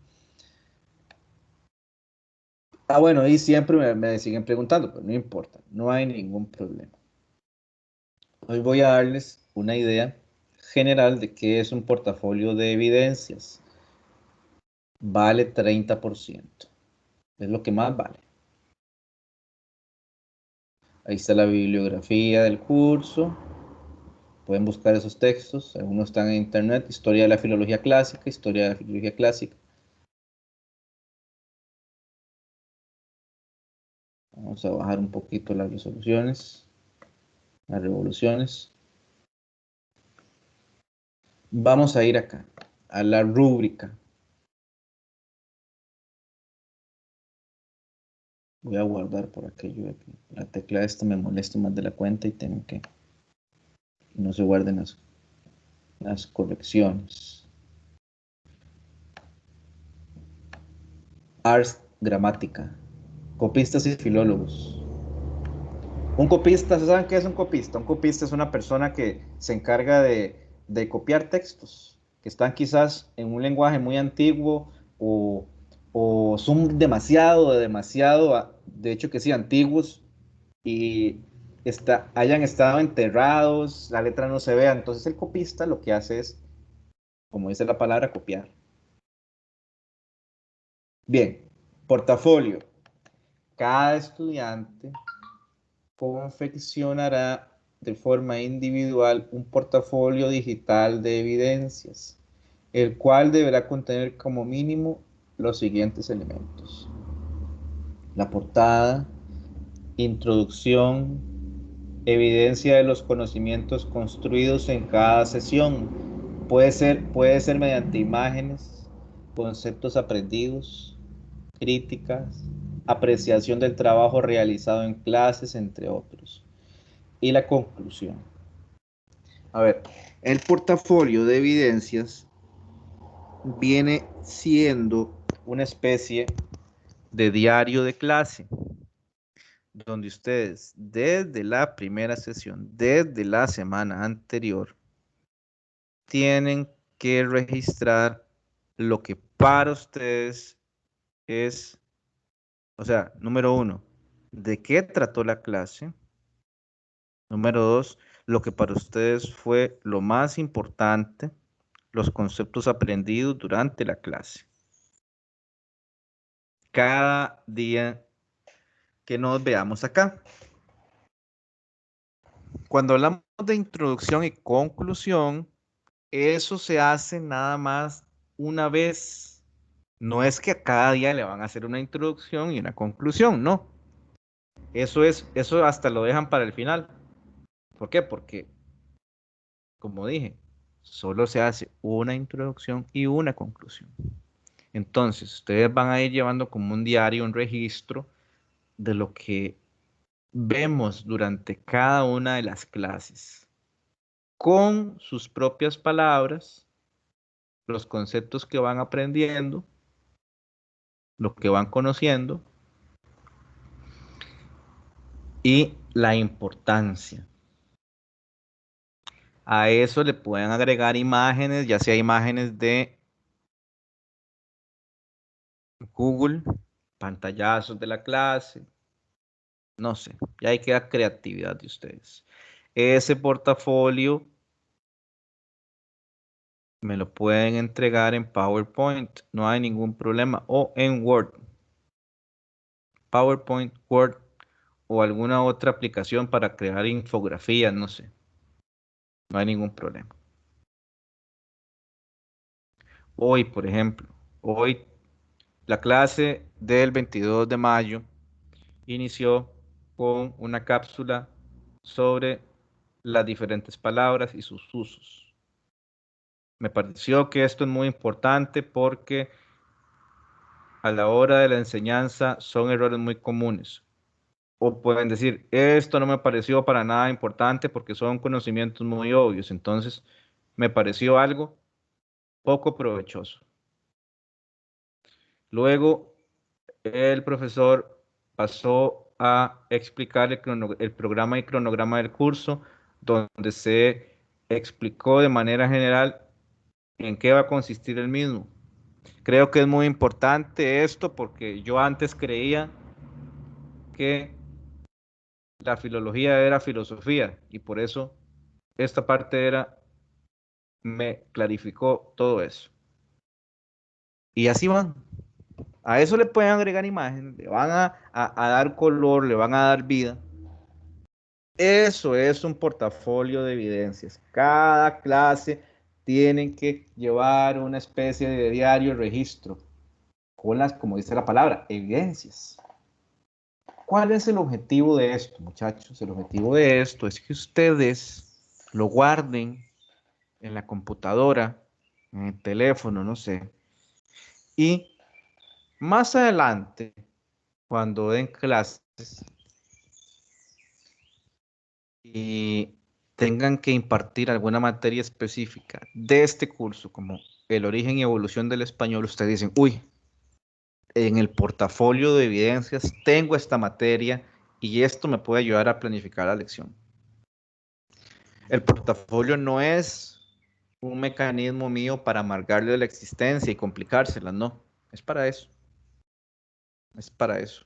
A: Bueno, y siempre me siguen preguntando, pero no importa, no hay ningún problema. Hoy voy a darles una idea general de qué es un portafolio de evidencias. Vale 30%. Es lo que más vale. Ahí está la bibliografía del curso. Pueden buscar esos textos. Algunos están en internet. Historia de la filología clásica. Historia de la filología clásica. Vamos a bajar un poquito las resoluciones. Las revoluciones. Vamos a ir acá. A la rúbrica. Voy a guardar por aquello de que la tecla esta me molesta más de la cuenta y tengo que no se guarden las correcciones. Ars gramática. Copistas y filólogos. Un copista, ¿saben qué es un copista? Un copista es una persona que se encarga de copiar textos, que están quizás en un lenguaje muy antiguo o son demasiado, de hecho que sí, antiguos y hayan estado enterrados, la letra no se vea. Entonces el copista lo que hace es, como dice la palabra, copiar. Bien, portafolio. Cada estudiante confeccionará de forma individual un portafolio digital de evidencias, el cual deberá contener como mínimo los siguientes elementos: la portada, introducción, evidencia de los conocimientos construidos en cada sesión. Puede ser mediante imágenes, conceptos aprendidos, críticas, apreciación del trabajo realizado en clases, entre otros. Y la conclusión. A ver, el portafolio de evidencias viene siendo una especie de diario de clase, donde ustedes desde la primera sesión, desde la semana anterior, tienen que registrar lo que para ustedes es, o sea, número 1, de qué trató la clase. Número 2, lo que para ustedes fue lo más importante, los conceptos aprendidos durante la clase. Cada día que nos veamos acá. Cuando hablamos de introducción y conclusión, eso se hace nada más una vez. No es que a cada día le van a hacer una introducción y una conclusión, no. Eso hasta lo dejan para el final. ¿Por qué? Porque, como dije, solo se hace una introducción y una conclusión. Entonces, ustedes van a ir llevando como un diario, un registro de lo que vemos durante cada una de las clases, con sus propias palabras, los conceptos que van aprendiendo, lo que van conociendo y la importancia. A eso le pueden agregar imágenes, ya sea imágenes de Google, pantallazos de la clase, no sé, ya ahí queda creatividad de ustedes. Ese portafolio me lo pueden entregar en PowerPoint, no hay ningún problema, o en Word, PowerPoint, Word o alguna otra aplicación para crear infografías, no sé, no hay ningún problema. Hoy, por ejemplo, hoy la clase del 22 de mayo inició con una cápsula sobre las diferentes palabras y sus usos. Me pareció que esto es muy importante porque a la hora de la enseñanza son errores muy comunes. O pueden decir, esto no me pareció para nada importante porque son conocimientos muy obvios. Entonces, me pareció algo poco provechoso. Luego, el profesor pasó a explicar el programa y cronograma del curso, donde se explicó de manera general en qué va a consistir el mismo. Creo que es muy importante esto porque yo antes creía que la filología era filosofía y por eso esta parte me clarificó todo eso. Y así van. A eso le pueden agregar imágenes, le van a dar color, le van a dar vida. Eso es un portafolio de evidencias. Cada clase tienen que llevar una especie de diario registro con las, como dice la palabra, evidencias. ¿Cuál es el objetivo de esto, muchachos? El objetivo de esto es que ustedes lo guarden en la computadora, en el teléfono, no sé. Y más adelante, cuando den clases y tengan que impartir alguna materia específica de este curso, como el origen y evolución del español, ustedes dicen, uy, en el portafolio de evidencias tengo esta materia y esto me puede ayudar a planificar la lección. El portafolio no es un mecanismo mío para amargarle la existencia y complicársela, no. Es para eso. Es para eso.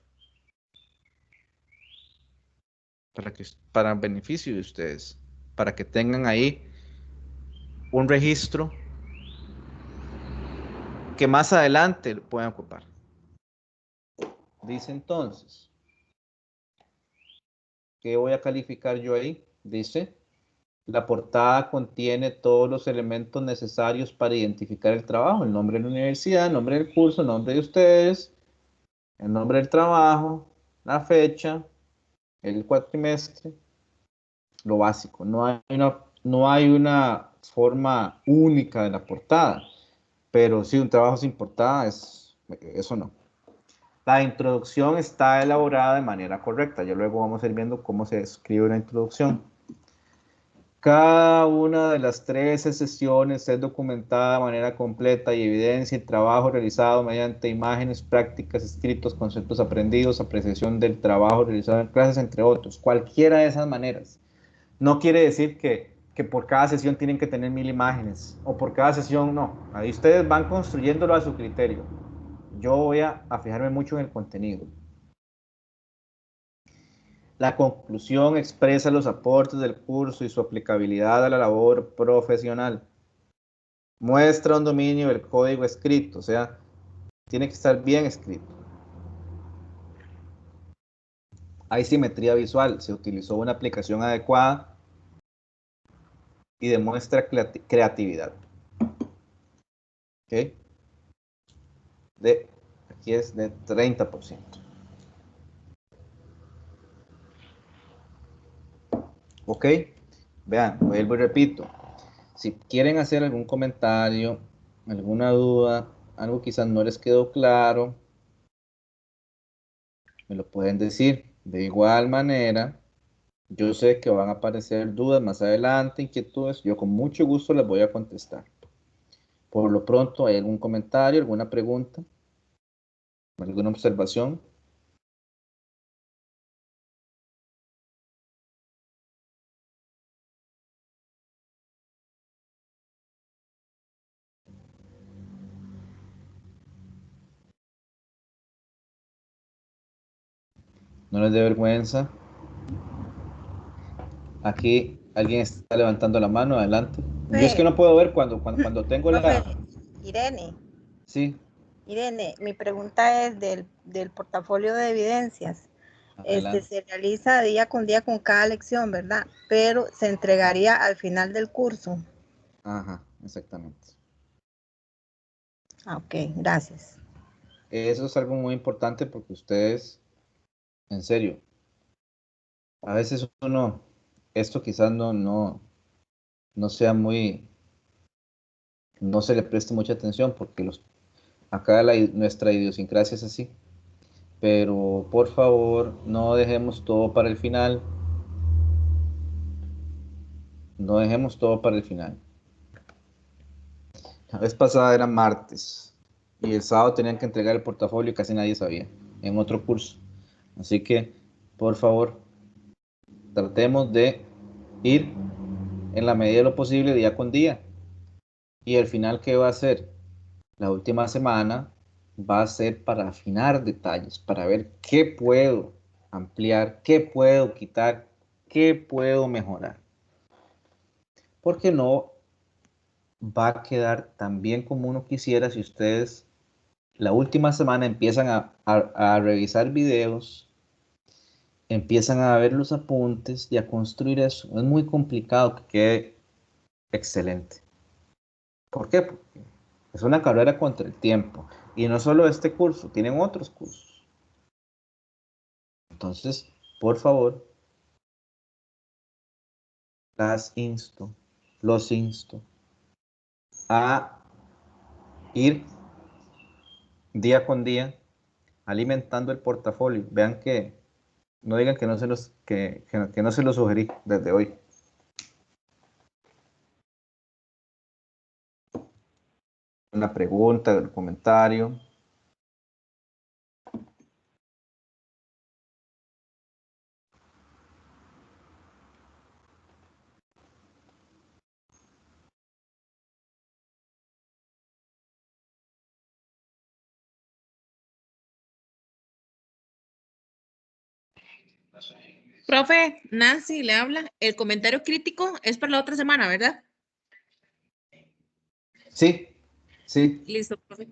A: Para beneficio de ustedes. Para que tengan ahí un registro que más adelante lo puedan ocupar. Dice entonces, ¿qué voy a calificar yo ahí? Dice, la portada contiene todos los elementos necesarios para identificar el trabajo, el nombre de la universidad, el nombre del curso, el nombre de ustedes, el nombre del trabajo, la fecha, el cuatrimestre, lo básico. No hay una forma única de la portada, pero sí, un trabajo sin portada es eso no. La introducción está elaborada de manera correcta. Ya luego vamos a ir viendo cómo se escribe una introducción. Cada una de las 13 sesiones es documentada de manera completa y evidencia el trabajo realizado mediante imágenes, prácticas, escritos, conceptos aprendidos, apreciación del trabajo realizado en clases, entre otros. Cualquiera de esas maneras. No quiere decir que por cada sesión tienen que tener 1000 imágenes o por cada sesión no. Ahí ustedes van construyéndolo a su criterio. Yo voy a fijarme mucho en el contenido. La conclusión expresa los aportes del curso y su aplicabilidad a la labor profesional. Muestra un dominio del código escrito, o sea, tiene que estar bien escrito. Hay simetría visual, se utilizó una aplicación adecuada y demuestra creatividad. ¿Ok? Aquí es de 30%. ¿Ok? Vean, vuelvo y repito. Si quieren hacer algún comentario, alguna duda, algo quizás no les quedó claro, me lo pueden decir. De igual manera, yo sé que van a aparecer dudas más adelante, inquietudes. Yo con mucho gusto les voy a contestar. Por lo pronto, ¿hay algún comentario, alguna pregunta, alguna observación? No les dé vergüenza. Aquí alguien está levantando la mano, adelante. Yo es que
G: Profe,
A: no puedo ver cuando tengo
G: profe,
A: la...
G: Irene,
A: Sí,
G: Irene, mi pregunta es del portafolio de evidencias.
A: adelante.
G: Se realiza día con día con cada lección, ¿verdad? Pero se entregaría al final del curso.
A: Ajá, exactamente.
G: Ah, ok, gracias.
A: Eso es algo muy importante porque ustedes, en serio, a veces uno, esto quizás no sea muy, no se le preste mucha atención porque acá nuestra idiosincrasia es así. Pero por favor, no dejemos todo para el final. No dejemos todo para el final. La vez pasada era martes y el sábado tenían que entregar el portafolio y casi nadie sabía en otro curso. Así que, por favor, tratemos de ir en la medida de lo posible día con día. Y el final, ¿qué va a ser? La última semana va a ser para afinar detalles, para ver qué puedo ampliar, qué puedo quitar, qué puedo mejorar. Porque no va a quedar tan bien como uno quisiera si ustedes la última semana empiezan a revisar videos, empiezan a ver los apuntes y a construir eso. Es muy complicado que quede excelente. ¿Por qué? Porque es una carrera contra el tiempo. Y no solo este curso, tienen otros cursos. Entonces, por favor, los insto a ir día con día alimentando el portafolio. Vean que no digan que no se que no se los sugerí desde hoy. Una pregunta, un comentario.
B: Profe, Nancy le habla. El comentario crítico es para la otra semana, ¿verdad?
A: Sí, sí.
B: Listo, profe.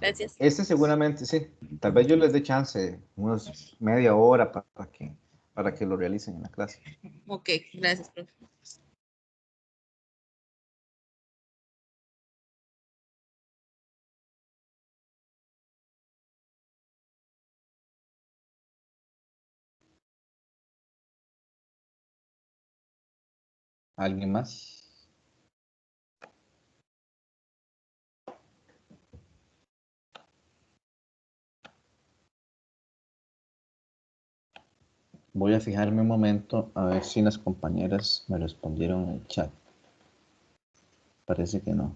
B: Gracias.
A: Este seguramente sí. Tal vez yo les dé chance, unos media hora para que lo realicen en la clase.
B: Ok, gracias, profe.
A: ¿Alguien más? Voy a fijarme un momento a ver si las compañeras me respondieron en el chat. Parece que no.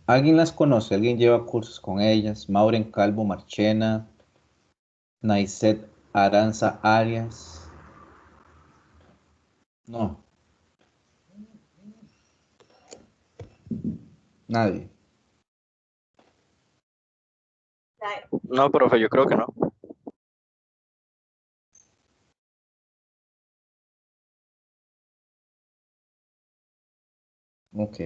A: ¿Alguien las conoce? ¿Alguien lleva cursos con ellas? Mauren Calvo Marchena, Naiset Aranza Arias. No. Nadie.
D: No, profe, yo creo que no.
A: Ok.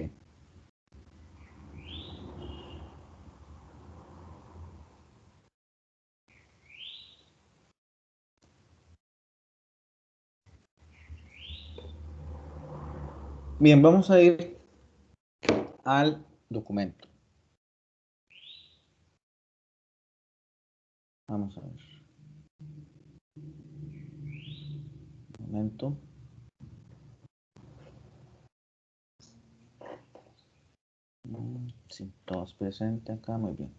A: Bien, vamos a ir al documento. Vamos a ver. Un momento. Sí, todos presentes acá, muy bien.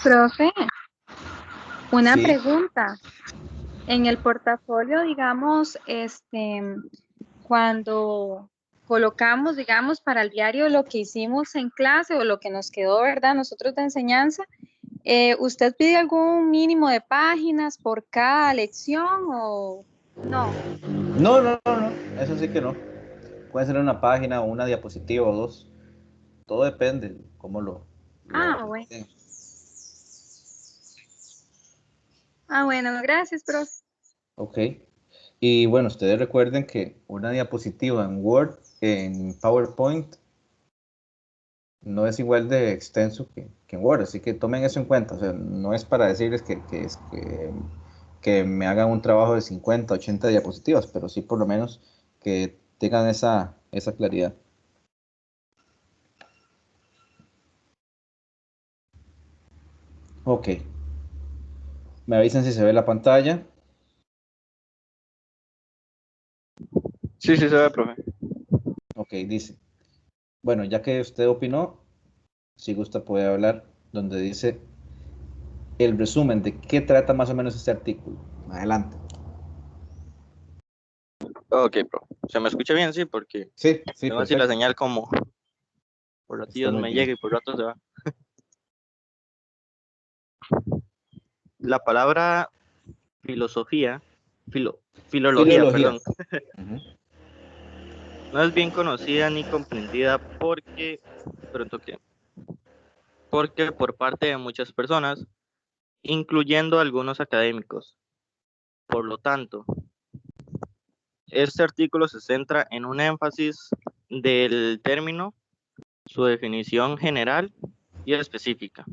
H: Profe, una
A: Sí,
H: pregunta. En el portafolio, digamos, cuando colocamos, digamos, para el diario lo que hicimos en clase o lo que nos quedó, ¿verdad? Nosotros de enseñanza, ¿usted pide algún mínimo de páginas por cada lección o no?
A: no, no, no, no, eso sí que no. Puede ser una página o una diapositiva o dos. Todo depende cómo lo
H: Ah, bueno.
A: planteen.
H: Ah, bueno, gracias, profe.
A: Ok. Y bueno, ustedes recuerden que una diapositiva en Word, en PowerPoint, no es igual de extenso que en Word, así que tomen eso en cuenta. O sea, no es para decirles que me hagan un trabajo de 50, 80 diapositivas, pero sí por lo menos que tengan esa claridad. Ok. Me avisan si se ve la pantalla.
D: Sí, sí se ve, profe.
A: Ok, dice. Bueno, ya que usted opinó, si gusta puede hablar donde dice el resumen de qué trata más o menos este artículo. Adelante.
D: Ok, profe. ¿Se me escucha bien? Sí, porque
A: Sí, sí,
D: tengo así la
A: perfecto.
D: señal como por
A: Está
D: ratillos
A: muy
D: me
A: bien.
D: llega y por ratos se va. La palabra filosofía, filología,
A: Filología.
D: perdón,
A: Ujú.
D: no es bien conocida ni comprendida pronto que, porque por parte de muchas personas, incluyendo algunos académicos. Por lo tanto, este artículo se centra en un énfasis del término, su definición general y específica,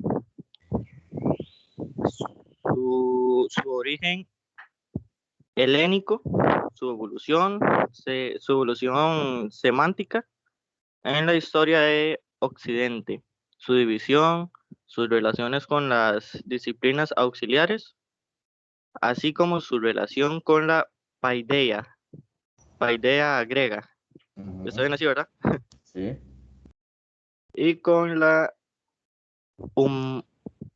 D: su origen helénico, su evolución semántica en la historia de Occidente, su división, sus relaciones con las disciplinas auxiliares, así como su relación con la paideia, paideia griega, ¿está
A: Ujú.
D: bien así, verdad?
A: Sí.
D: Y con la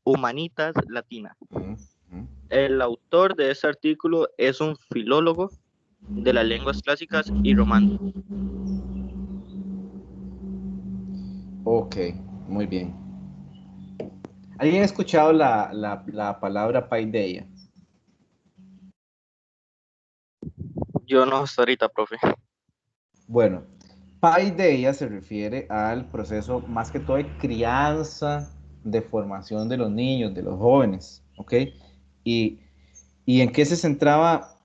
D: humanitas latina.
A: Ujú. Ujú.
D: El autor de este artículo es un filólogo de las lenguas clásicas y románticas.
A: Ok, muy bien. ¿Alguien ha escuchado la palabra paideia?
D: Yo no hasta ahorita, profe.
A: Bueno, paideia se refiere al proceso más que todo de crianza, de formación de los niños, de los jóvenes, ¿ok? ¿Y, y en qué se centraba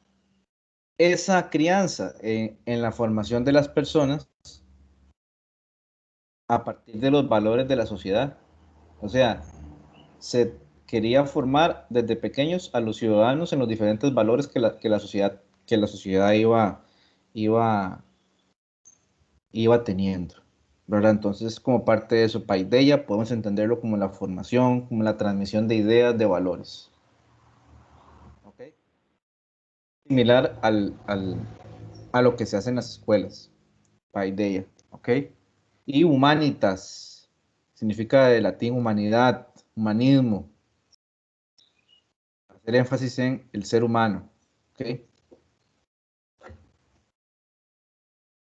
A: esa crianza? En la formación de las personas a partir de los valores de la sociedad. O sea, se quería formar desde pequeños a los ciudadanos en los diferentes valores que la sociedad iba, iba teniendo, ¿verdad? Entonces, como parte de eso, paideia, podemos entenderlo como la formación, como la transmisión de ideas, de valores. ¿Ok? Similar a lo que se hace en las escuelas, paideia, ¿ok? Y humanitas, significa de latín humanidad, humanismo, hacer énfasis en el ser humano, ¿ok?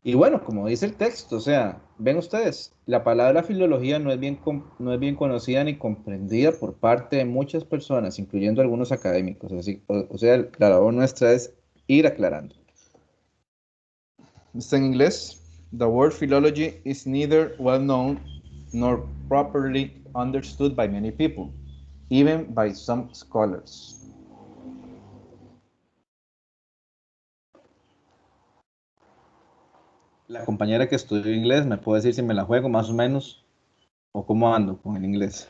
A: Y bueno, como dice el texto, o sea, ven ustedes, la palabra filología no es bien conocida ni comprendida por parte de muchas personas, incluyendo algunos académicos. Así, o sea, la labor nuestra es ir aclarando. Está en inglés. The word philology is neither well known nor properly understood by many people, even by some scholars. La compañera que estudió inglés me puede decir si me la juego más o menos o cómo ando con el inglés.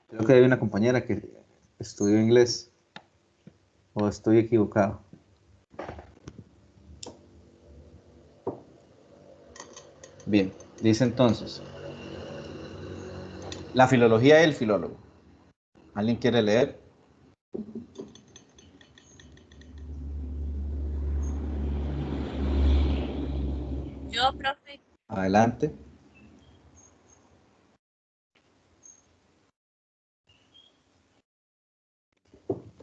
A: Creo que hay una compañera que estudió inglés o estoy equivocado. Bien, dice entonces, la filología del filólogo. ¿Alguien quiere leer?
B: Yo, profe,
A: Adelante.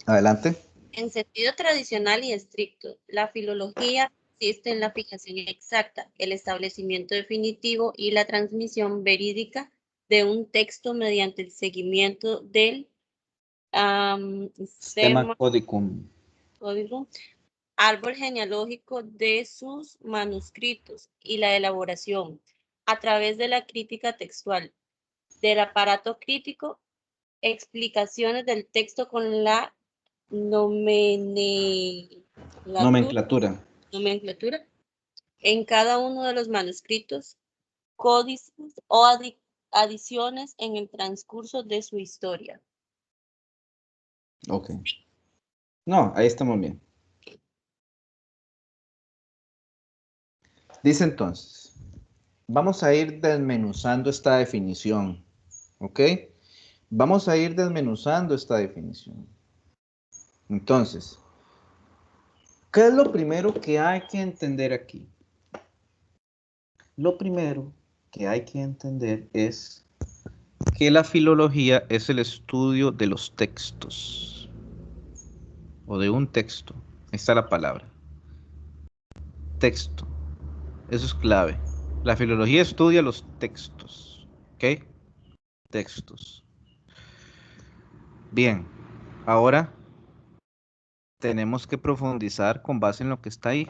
A: Adelante.
I: En sentido tradicional y estricto, la filología consiste en la fijación exacta, el establecimiento definitivo y la transmisión verídica de un texto mediante el seguimiento del
A: Sistema
I: sistema
A: codicum.
I: código, árbol genealógico de sus manuscritos y la elaboración a través de la crítica textual, del aparato crítico, explicaciones del texto con la
A: Nomenclatura.
I: nomenclatura en cada uno de los manuscritos, códices o adiciones en el transcurso de su historia.
A: Ok. No, ahí estamos bien. Dice entonces, vamos a ir desmenuzando esta definición. ¿Ok? Vamos a ir desmenuzando esta definición. Entonces, ¿qué es lo primero que hay que entender aquí? Lo primero que hay que entender es que la filología es el estudio de los textos o de un texto. Ahí está la palabra. Texto. Eso es clave. La filología estudia los textos. ¿Ok? Textos. Bien. Ahora tenemos que profundizar con base en lo que está ahí.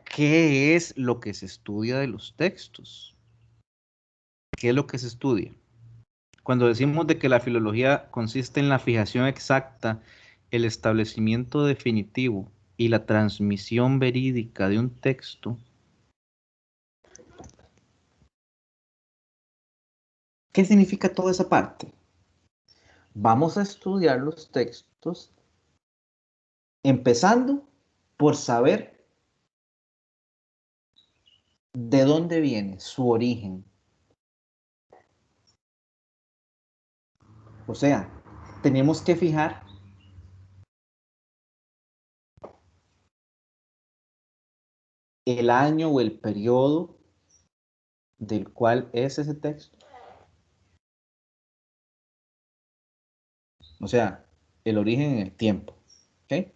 A: ¿Qué es lo que se estudia de los textos? ¿Qué es lo que se estudia? Cuando decimos de que la filología consiste en la fijación exacta, el establecimiento definitivo y la transmisión verídica de un texto, ¿qué significa toda esa parte? Vamos a estudiar los textos empezando por saber de dónde viene su origen. O sea, tenemos que fijar el año o el periodo del cual es ese texto. O sea, el origen en el tiempo. ¿Ok?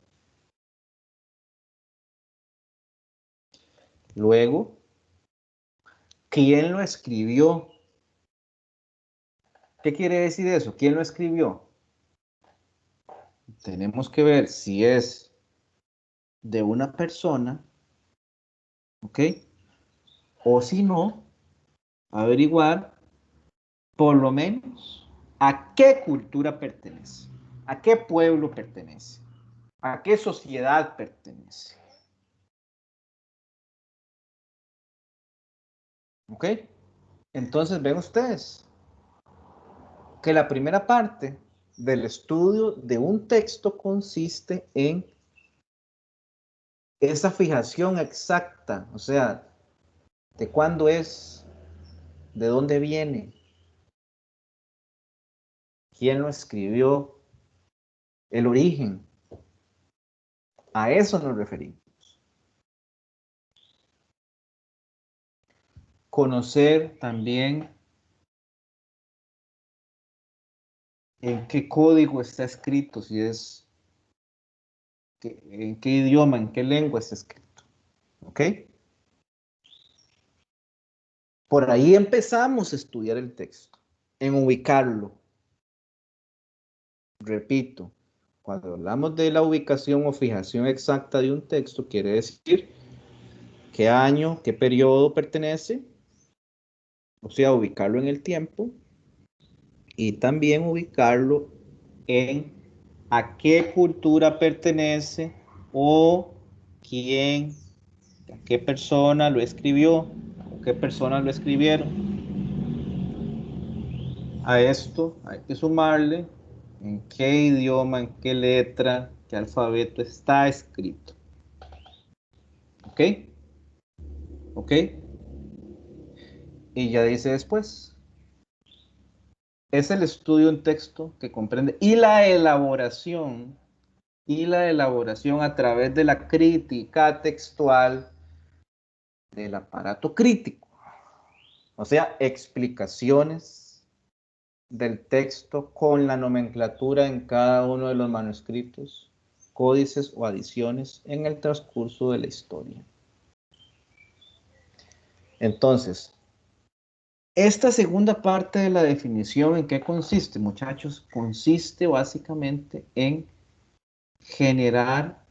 A: Luego, ¿quién lo escribió? ¿Qué quiere decir eso? ¿Quién lo escribió? Tenemos que ver si es de una persona, ¿ok? O si no, averiguar por lo menos a qué cultura pertenece, a qué pueblo pertenece, a qué sociedad pertenece. ¿Ok? Entonces ven ustedes que la primera parte del estudio de un texto consiste en esa fijación exacta, o sea, de cuándo es, de dónde viene, quién lo escribió, el origen. A eso nos referimos. Conocer también en qué código está escrito, si es, en qué idioma, en qué lengua está escrito. ¿Ok? Por ahí empezamos a estudiar el texto, en ubicarlo. Repito, cuando hablamos de la ubicación o fijación exacta de un texto, quiere decir qué año, qué periodo pertenece, o sea, ubicarlo en el tiempo, y también ubicarlo en a qué cultura pertenece o quién, a qué persona lo escribió o qué personas lo escribieron. A esto hay que sumarle en qué idioma, en qué letra, qué alfabeto está escrito. ¿Ok? ¿Ok? Y ya dice después. Es el estudio de un texto que comprende y la elaboración a través de la crítica textual del aparato crítico. O sea, explicaciones del texto con la nomenclatura en cada uno de los manuscritos, códices o adiciones en el transcurso de la historia. Entonces, esta segunda parte de la definición, ¿en qué consiste, muchachos? Consiste básicamente en generar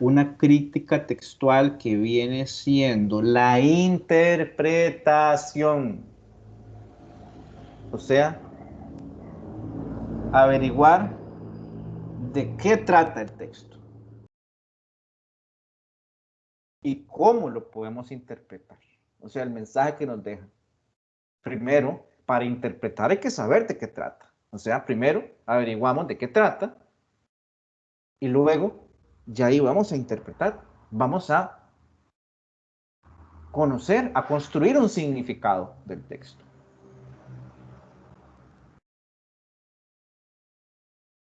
A: una crítica textual que viene siendo la interpretación. O sea, averiguar de qué trata el texto y cómo lo podemos interpretar. O sea, el mensaje que nos deja. Primero, para interpretar hay que saber de qué trata. O sea, primero averiguamos de qué trata y luego ya ahí vamos a interpretar. Vamos a conocer, a construir un significado del texto.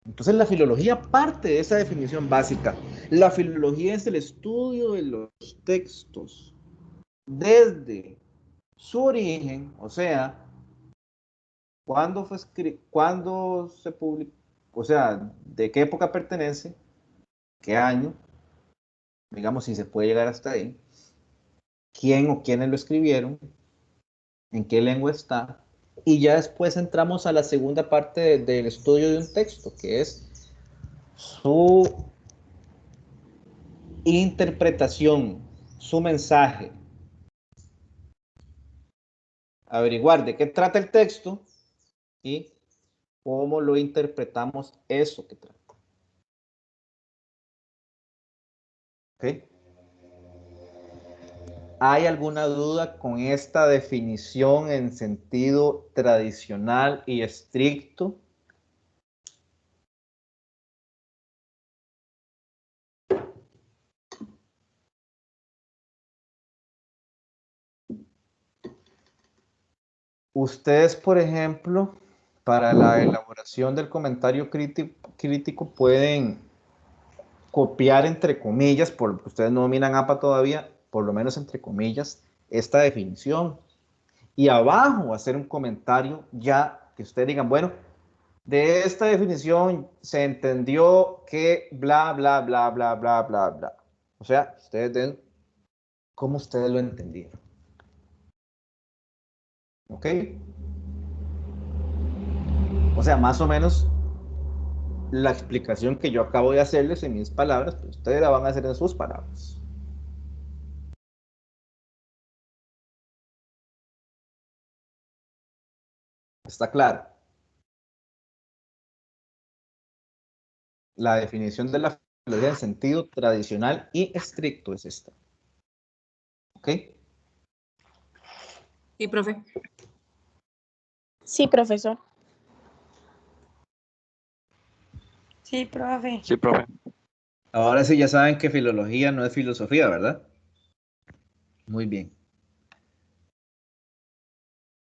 A: Entonces la filología parte de esa definición básica. La filología es el estudio de los textos desde su origen, o sea, cuándo fue escrito, cuándo se publicó, o sea, de qué época pertenece, qué año, digamos si se puede llegar hasta ahí, quién o quiénes lo escribieron, en qué lengua está, y ya después entramos a la segunda parte del estudio de un texto, que es su interpretación, su mensaje. Averiguar de qué trata el texto y cómo lo interpretamos eso que trata. ¿Ok? ¿Hay alguna duda con esta definición en sentido tradicional y estricto? Ustedes, por ejemplo, para la elaboración del comentario crítico pueden copiar entre comillas, porque ustedes no dominan APA todavía, por lo menos entre comillas, esta definición. Y abajo hacer un comentario ya que ustedes digan, bueno, De esta definición se entendió que bla, bla, bla, bla, bla, bla, bla. O sea, ustedes den cómo ustedes lo entendieron. ¿Ok? O sea, más o menos la explicación que yo acabo de hacerles en mis palabras, pues ustedes la van a hacer en sus palabras. ¿Está claro? La definición de la filología en sentido tradicional y estricto es esta. ¿Ok?
E: Sí, profe.
J: Sí, profesor.
K: Sí, profe.
D: Sí, profe.
A: Ahora sí ya saben que filología no es filosofía, ¿verdad? Muy bien.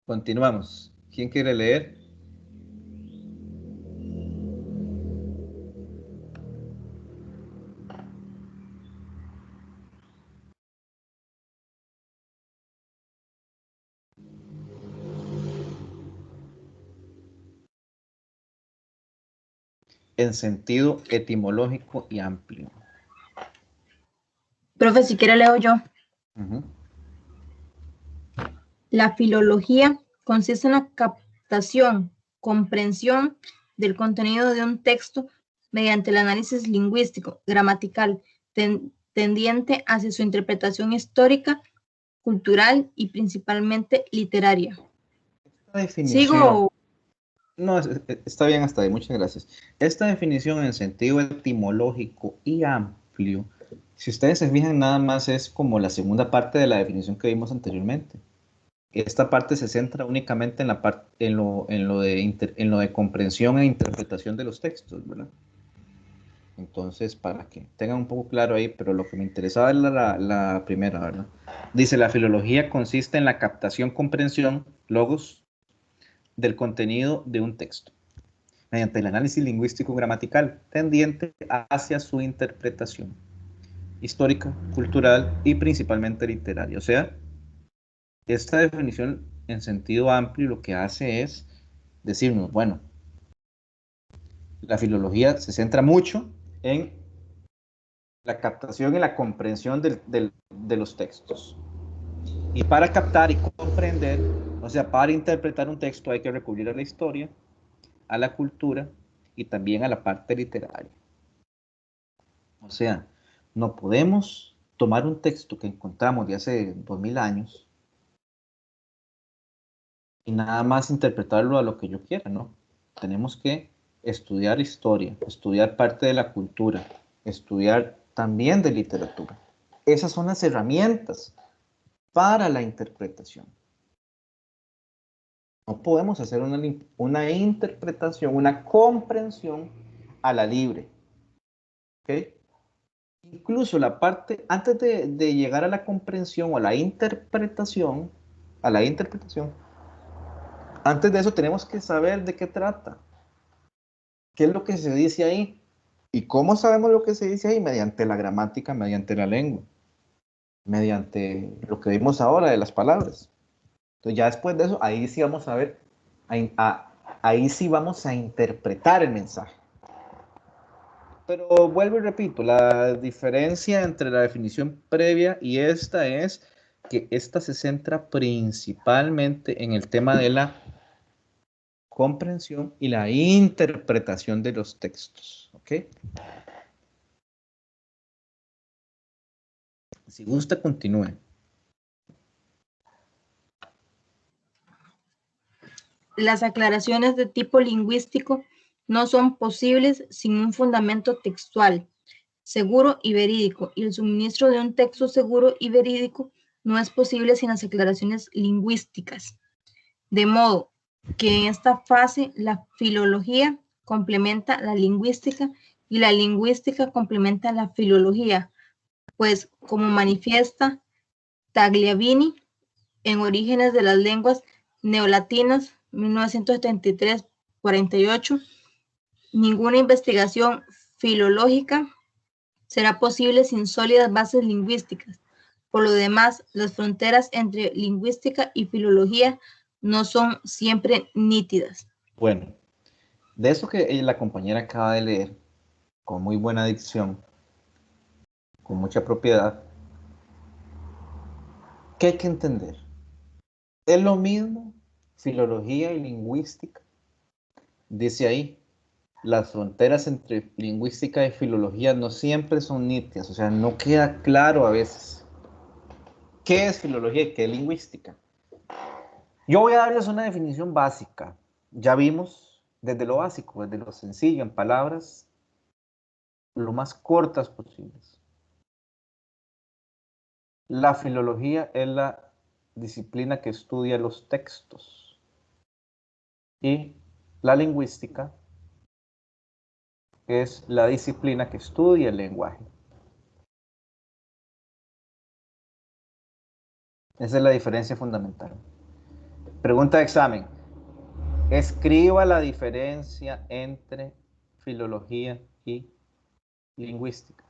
A: Continuamos. ¿Quién quiere leer? En sentido etimológico y amplio.
E: Profe, si quiere leo yo.
A: Ujú.
E: La filología consiste en la captación, comprensión del contenido de un texto mediante el análisis lingüístico, gramatical, tendiente hacia su interpretación histórica, cultural y principalmente literaria.
A: Esta definición.
E: ¿Sigo?
A: No, está bien hasta ahí, muchas gracias. Esta definición en sentido etimológico y amplio, si ustedes se fijan, nada más es como la segunda parte de la definición que vimos anteriormente. Esta parte se centra únicamente en la en lo de comprensión e interpretación de los textos, ¿verdad? Entonces, para que tengan un poco claro ahí, pero lo que me interesaba es la primera, ¿verdad? Dice, la filología consiste en la captación, comprensión, logos, del contenido de un texto, mediante el análisis lingüístico gramatical, tendiente hacia su interpretación histórica, cultural y principalmente literaria. O sea, esta definición en sentido amplio lo que hace es decirnos, bueno, la filología se centra mucho en la captación y la comprensión de los textos. Y para captar y comprender, o sea, para interpretar un texto hay que recurrir a la historia, a la cultura y también a la parte literaria. O sea, no podemos tomar un texto que encontramos de hace 2000 años y nada más interpretarlo a lo que yo quiera, ¿no? Tenemos que estudiar historia, estudiar parte de la cultura, estudiar también de literatura. Esas son las herramientas para la interpretación. No podemos hacer una interpretación, una comprensión a la libre. ¿Ok? Incluso la parte, antes de llegar a la comprensión o a la interpretación, antes de eso tenemos que saber de qué trata, qué es lo que se dice ahí. ¿Y cómo sabemos lo que se dice ahí? Mediante la gramática, mediante la lengua, mediante lo que vimos ahora de las palabras. Entonces ya después de eso, ahí sí vamos a ver, ahí sí vamos a interpretar el mensaje. Pero vuelvo y repito, la diferencia entre la definición previa y esta es que esta se centra principalmente en el tema de la comprensión y la interpretación de los textos. ¿Ok? Si gusta, continúe.
E: Las aclaraciones de tipo lingüístico no son posibles sin un fundamento textual seguro y verídico, y el suministro de un texto seguro y verídico no es posible sin las aclaraciones lingüísticas. De modo que en esta fase la filología complementa la lingüística y la lingüística complementa la filología, pues como manifiesta Tagliavini en Orígenes de las Lenguas Neolatinas, 1973-48, ninguna investigación filológica será posible sin sólidas bases lingüísticas. Por lo demás, las fronteras entre lingüística y filología no son siempre nítidas.
A: Bueno, de eso que la compañera acaba de leer, con muy buena dicción, con mucha propiedad, ¿qué hay que entender? Es lo mismo filología y lingüística. Dice ahí, las fronteras entre lingüística y filología no siempre son nítidas, o sea, no queda claro a veces qué es filología y qué es lingüística. Yo voy a darles una definición básica. Ya vimos desde lo básico, desde lo sencillo, en palabras lo más cortas posibles. La filología es la disciplina que estudia los textos y la lingüística es la disciplina que estudia el lenguaje. Esa es la diferencia fundamental. Pregunta de examen. Escriba la diferencia entre filología y lingüística.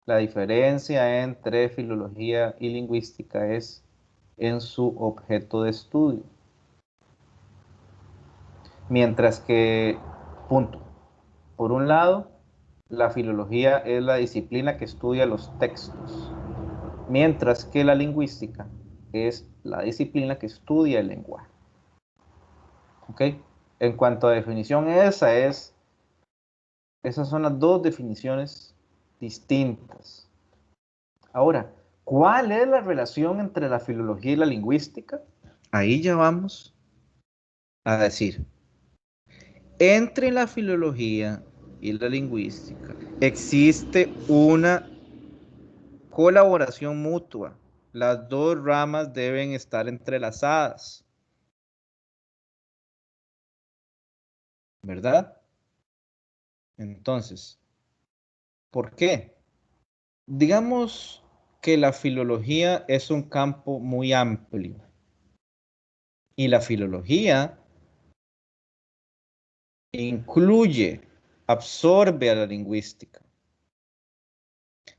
A: La diferencia entre filología y lingüística es en su objeto de estudio. Mientras que, punto. Por un lado, la filología es la disciplina que estudia los textos, mientras que la lingüística es la disciplina que estudia el lenguaje. ¿Ok? En cuanto a definición, esas son las dos definiciones distintas. Ahora, ¿cuál es la relación entre la filología y la lingüística? Ahí ya vamos a decir, entre la filología y la lingüística existe una colaboración mutua. Las dos ramas deben estar entrelazadas. ¿Verdad? Entonces, ¿por qué? Digamos que la filología es un campo muy amplio y la filología incluye, absorbe a la lingüística.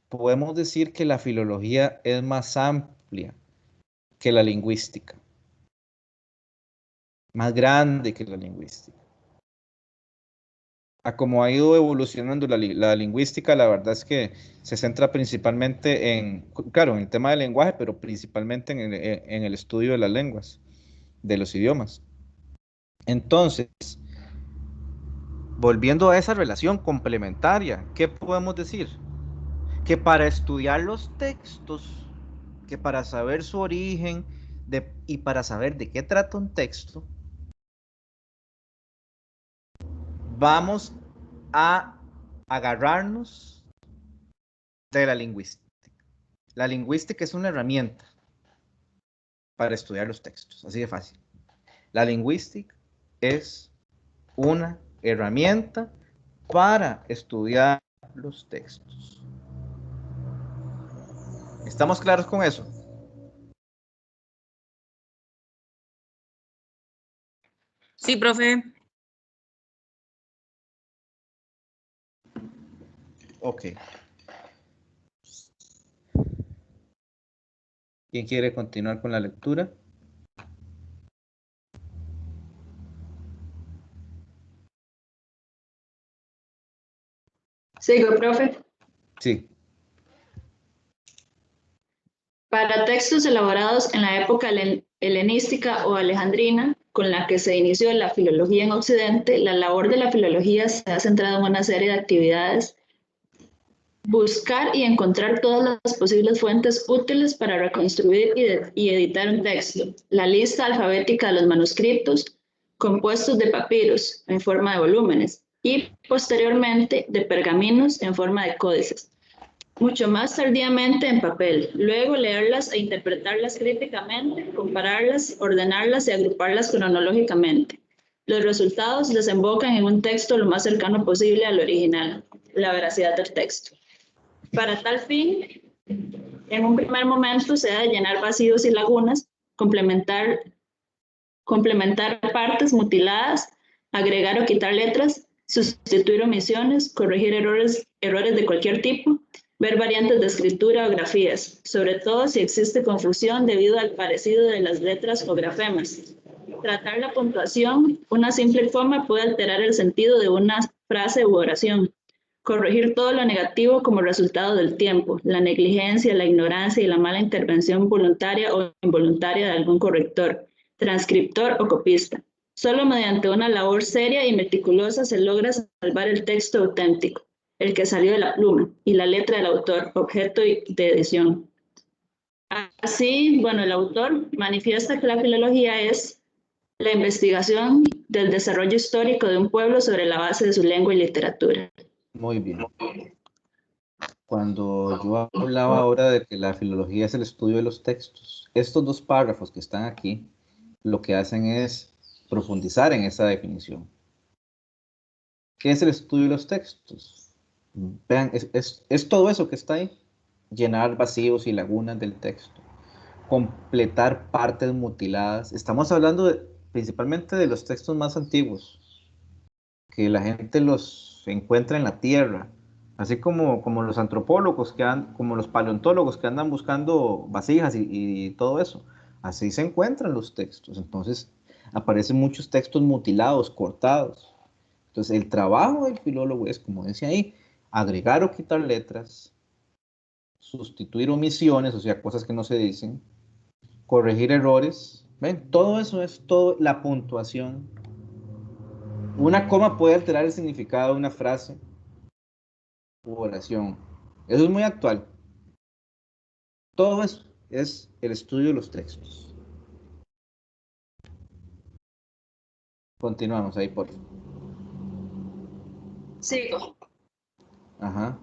A: Podemos decir que la filología es más amplia que la lingüística, más grande que la lingüística. A como ha ido evolucionando la lingüística, la verdad es que se centra principalmente en, claro, en el tema del lenguaje, pero principalmente en el estudio de las lenguas, de los idiomas. Entonces, volviendo a esa relación complementaria, ¿qué podemos decir? Que para estudiar los textos, que para saber su origen y para saber de qué trata un texto, vamos a agarrarnos de la lingüística. La lingüística es una herramienta para estudiar los textos, así de fácil. La lingüística es una herramienta para estudiar los textos. ¿Estamos claros con eso?
B: Sí, profe.
A: Ok. ¿Quién quiere continuar con la lectura?
C: Sigo, profe.
A: Sí.
C: Para textos elaborados en la época helenística o alejandrina, con la que se inició la filología en Occidente, la labor de la filología se ha centrado en una serie de actividades: buscar y encontrar todas las posibles fuentes útiles para reconstruir y editar un texto, la lista alfabética de los manuscritos compuestos de papiros en forma de volúmenes y posteriormente de pergaminos en forma de códices, mucho más tardíamente en papel, luego leerlas e interpretarlas críticamente, compararlas, ordenarlas y agruparlas cronológicamente. Los resultados desembocan en un texto lo más cercano posible al original, la veracidad del texto. Para tal fin, en un primer momento se ha de llenar vacíos y lagunas, complementar partes mutiladas, agregar o quitar letras, sustituir omisiones, corregir errores de cualquier tipo, ver variantes de escritura o grafías, sobre todo si existe confusión debido al parecido de las letras o grafemas. tratar la puntuación, una simple forma puede alterar el sentido de una frase u oración. Corregir todo lo negativo como resultado del tiempo, la negligencia, la ignorancia y la mala intervención voluntaria o involuntaria de algún corrector, transcriptor o copista. Solo mediante una labor seria y meticulosa se logra salvar el texto auténtico, el que salió de la pluma, y la letra del autor, objeto de edición. Así, bueno, el autor manifiesta que la filología es la investigación del desarrollo histórico de un pueblo sobre la base de su lengua y literatura.
A: Muy bien. Cuando yo hablaba ahora de que la filología es el estudio de los textos, estos dos párrafos que están aquí, lo que hacen es profundizar en esa definición. ¿Qué es el estudio de los textos? Vean, es todo eso que está ahí. Llenar vacíos y lagunas del texto. Completar partes mutiladas. Estamos hablando principalmente de los textos más antiguos, que la gente los encuentra en la tierra, así como los antropólogos, como los paleontólogos que andan buscando vasijas y todo eso. Así se encuentran los textos. Entonces aparecen muchos textos mutilados, cortados. Entonces el trabajo del filólogo es, como decía ahí, agregar o quitar letras, sustituir omisiones, o sea, cosas que no se dicen, corregir errores. ¿Ven? Todo eso es todo la puntuación. Una coma puede alterar el significado de una frase u oración. Eso es muy actual. Todo eso es el estudio de los textos. Continuamos ahí, por favor.
C: Sigo.
A: Ajá.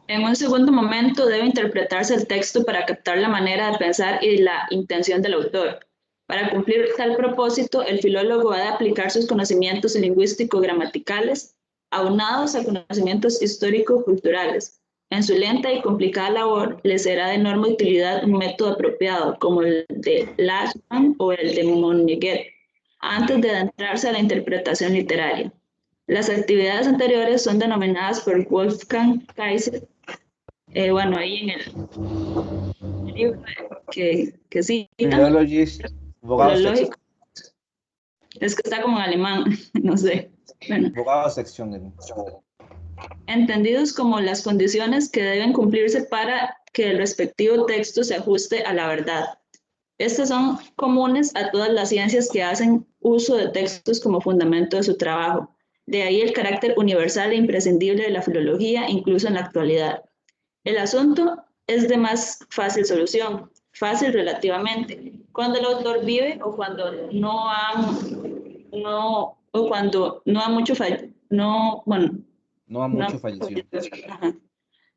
C: En un segundo momento debe interpretarse el texto para captar la manera de pensar y la intención del autor. Para cumplir tal propósito, el filólogo ha de aplicar sus conocimientos lingüístico-gramaticales aunados a conocimientos histórico-culturales. En su lenta y complicada labor, le será de enorme utilidad un método apropiado, como el de Lachmann o el de Monnier, antes de adentrarse a la interpretación literaria. Las actividades anteriores son denominadas por Wolfgang Kaiser, bueno, ahí en el libro que cita.
A: Philologist,
C: Filológico. Es que está como en alemán, no sé. Bueno.
A: Abogado sección.
C: Entendidos como las condiciones que deben cumplirse para que el respectivo texto se ajuste a la verdad. Estas son comunes a todas las ciencias que hacen uso de textos como fundamento de su trabajo. De ahí el carácter universal e imprescindible de la filología, incluso en la actualidad. El asunto es de más fácil solución, fácil relativamente, cuando el autor vive o cuando no ha mucho
A: fallecido.
C: Ajá.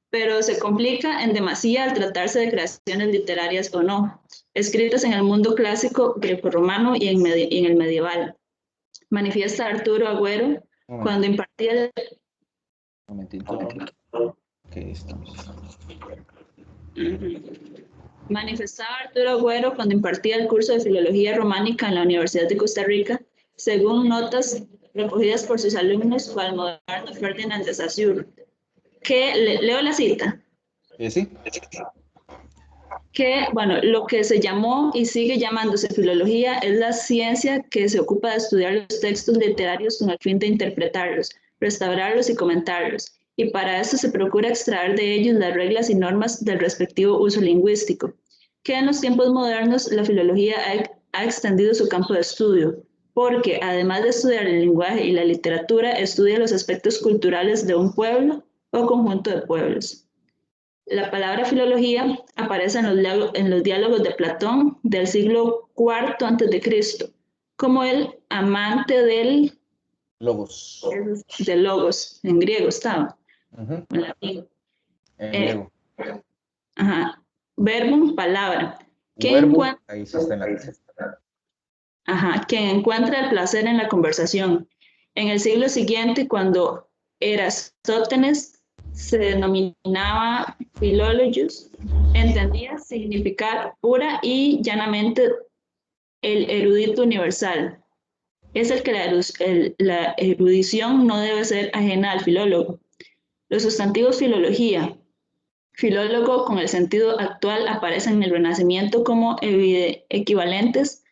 C: Pero se complica en demasía al tratarse de creaciones literarias o no, escritas en el mundo clásico grecorromano y en el medieval. Manifiesta Arturo Agüero cuando impartía Manifestaba Arturo Agüero cuando impartía el curso de Filología Románica en la Universidad de Costa Rica, según notas recogidas por sus alumnos, cual moderno Ferdinand de Saussure, que, leo la cita.
A: Sí.
C: Que, bueno, lo que se llamó y sigue llamándose filología es la ciencia que se ocupa de estudiar los textos literarios con el fin de interpretarlos, restaurarlos y comentarlos, y para eso se procura extraer de ellos las reglas y normas del respectivo uso lingüístico, que en los tiempos modernos la filología ha extendido su campo de estudio, porque además de estudiar el lenguaje y la literatura, estudia los aspectos culturales de un pueblo o conjunto de pueblos. La palabra filología aparece en los diálogos de Platón del siglo IV a.C., como el amante del
A: logos.
C: Del logos, en griego estaba.
A: En
C: latín.
A: griego.
C: Ajá. Verbum, palabra.
A: Ahí está en latín.
C: Ajá, quien encuentra el placer en la conversación. En el siglo siguiente, cuando Erastótenes se denominaba Philologus, entendía significar pura y llanamente el erudito universal. Es el que la erudición no debe ser ajena al filólogo. Los sustantivos filología, filólogo con el sentido actual aparecen en el Renacimiento como equivalentes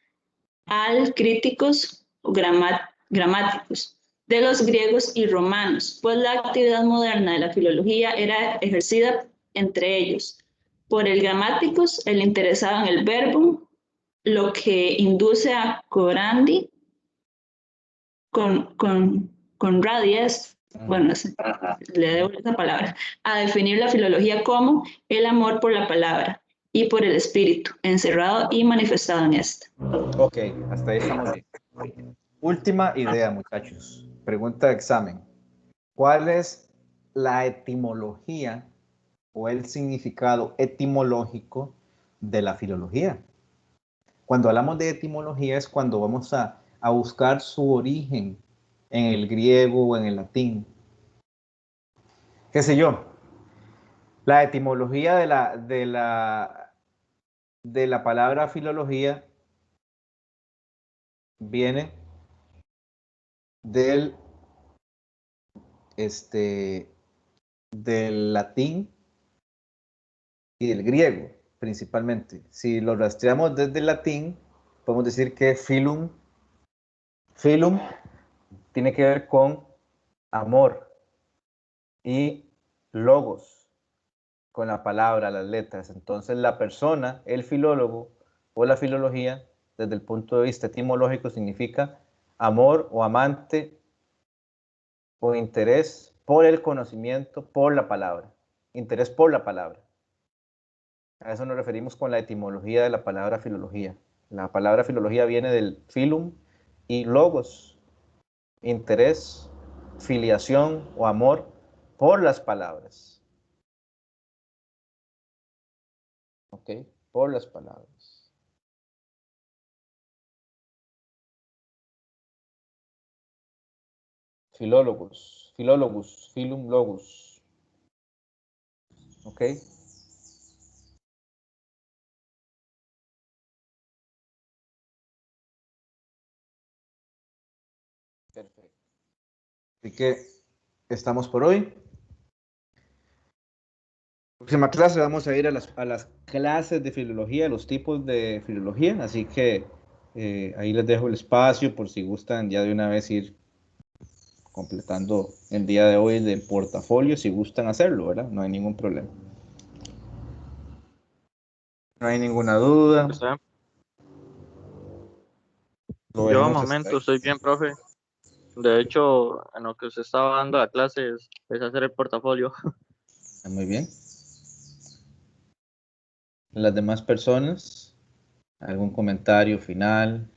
C: al críticos o gramáticos de los griegos y romanos, pues la actividad moderna de la filología era ejercida entre ellos por el gramáticos, el interesado en el verbo, lo que induce a Corandi con radies, bueno, le debo esa palabra, a definir la filología como el amor por la palabra y por el espíritu, encerrado y manifestado en esta.
L: Ok, hasta ahí estamos bien. Última idea, muchachos. Pregunta de examen. ¿Cuál es la etimología o el significado etimológico de la filología? Cuando hablamos de etimología es cuando vamos a buscar su origen en el griego o en el latín. ¿Qué sé yo? La etimología de la palabra filología viene del latín y del griego, principalmente. Si lo rastreamos desde el latín, podemos decir que filum tiene que ver con amor y logos, con la palabra, las letras. Entonces la persona, el filólogo o la filología, desde el punto de vista etimológico, significa amor o amante o interés por el conocimiento, por la palabra. Interés por la palabra. A eso nos referimos con la etimología de la palabra filología. La palabra filología viene del filum y logos, interés, filiación o amor por las palabras. ¿Ok? Por las palabras. Filólogos, filum, logos. ¿Ok? Perfecto. Así que estamos por hoy. Próxima clase vamos a ir a las clases de filología, los tipos de filología, así que ahí les dejo el espacio por si gustan ya de una vez ir completando el día de hoy del portafolio, si gustan hacerlo, ¿verdad? No hay ningún problema. No hay ninguna duda.
D: Yo de momento estoy bien, profe. De hecho, en lo que usted estaba dando la clase es hacer el portafolio.
A: Muy bien. Las demás personas, ¿algún comentario final?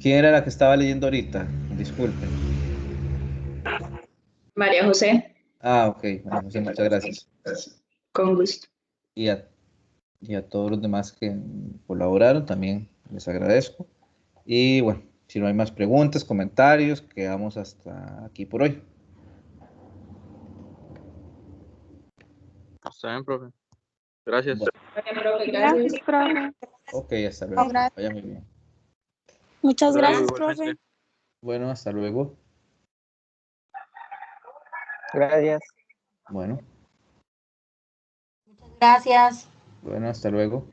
A: ¿Quién era la que estaba leyendo ahorita? Disculpen.
C: María José.
A: Ah, ok. María José, muchas gracias.
C: Con gusto.
A: Y a todos los demás que colaboraron también les agradezco. Y bueno, si no hay más preguntas, comentarios, quedamos hasta aquí por hoy.
D: Está bien, profe. Gracias.
A: Bueno.
H: Gracias, profe.
A: Ok, hasta luego. Vaya muy bien.
J: Muchas
D: Hasta luego,
J: gracias,
D: igualmente.
J: profe.
A: Bueno, hasta luego.
F: Gracias.
A: Bueno,
E: Gracias.
A: bueno, hasta luego.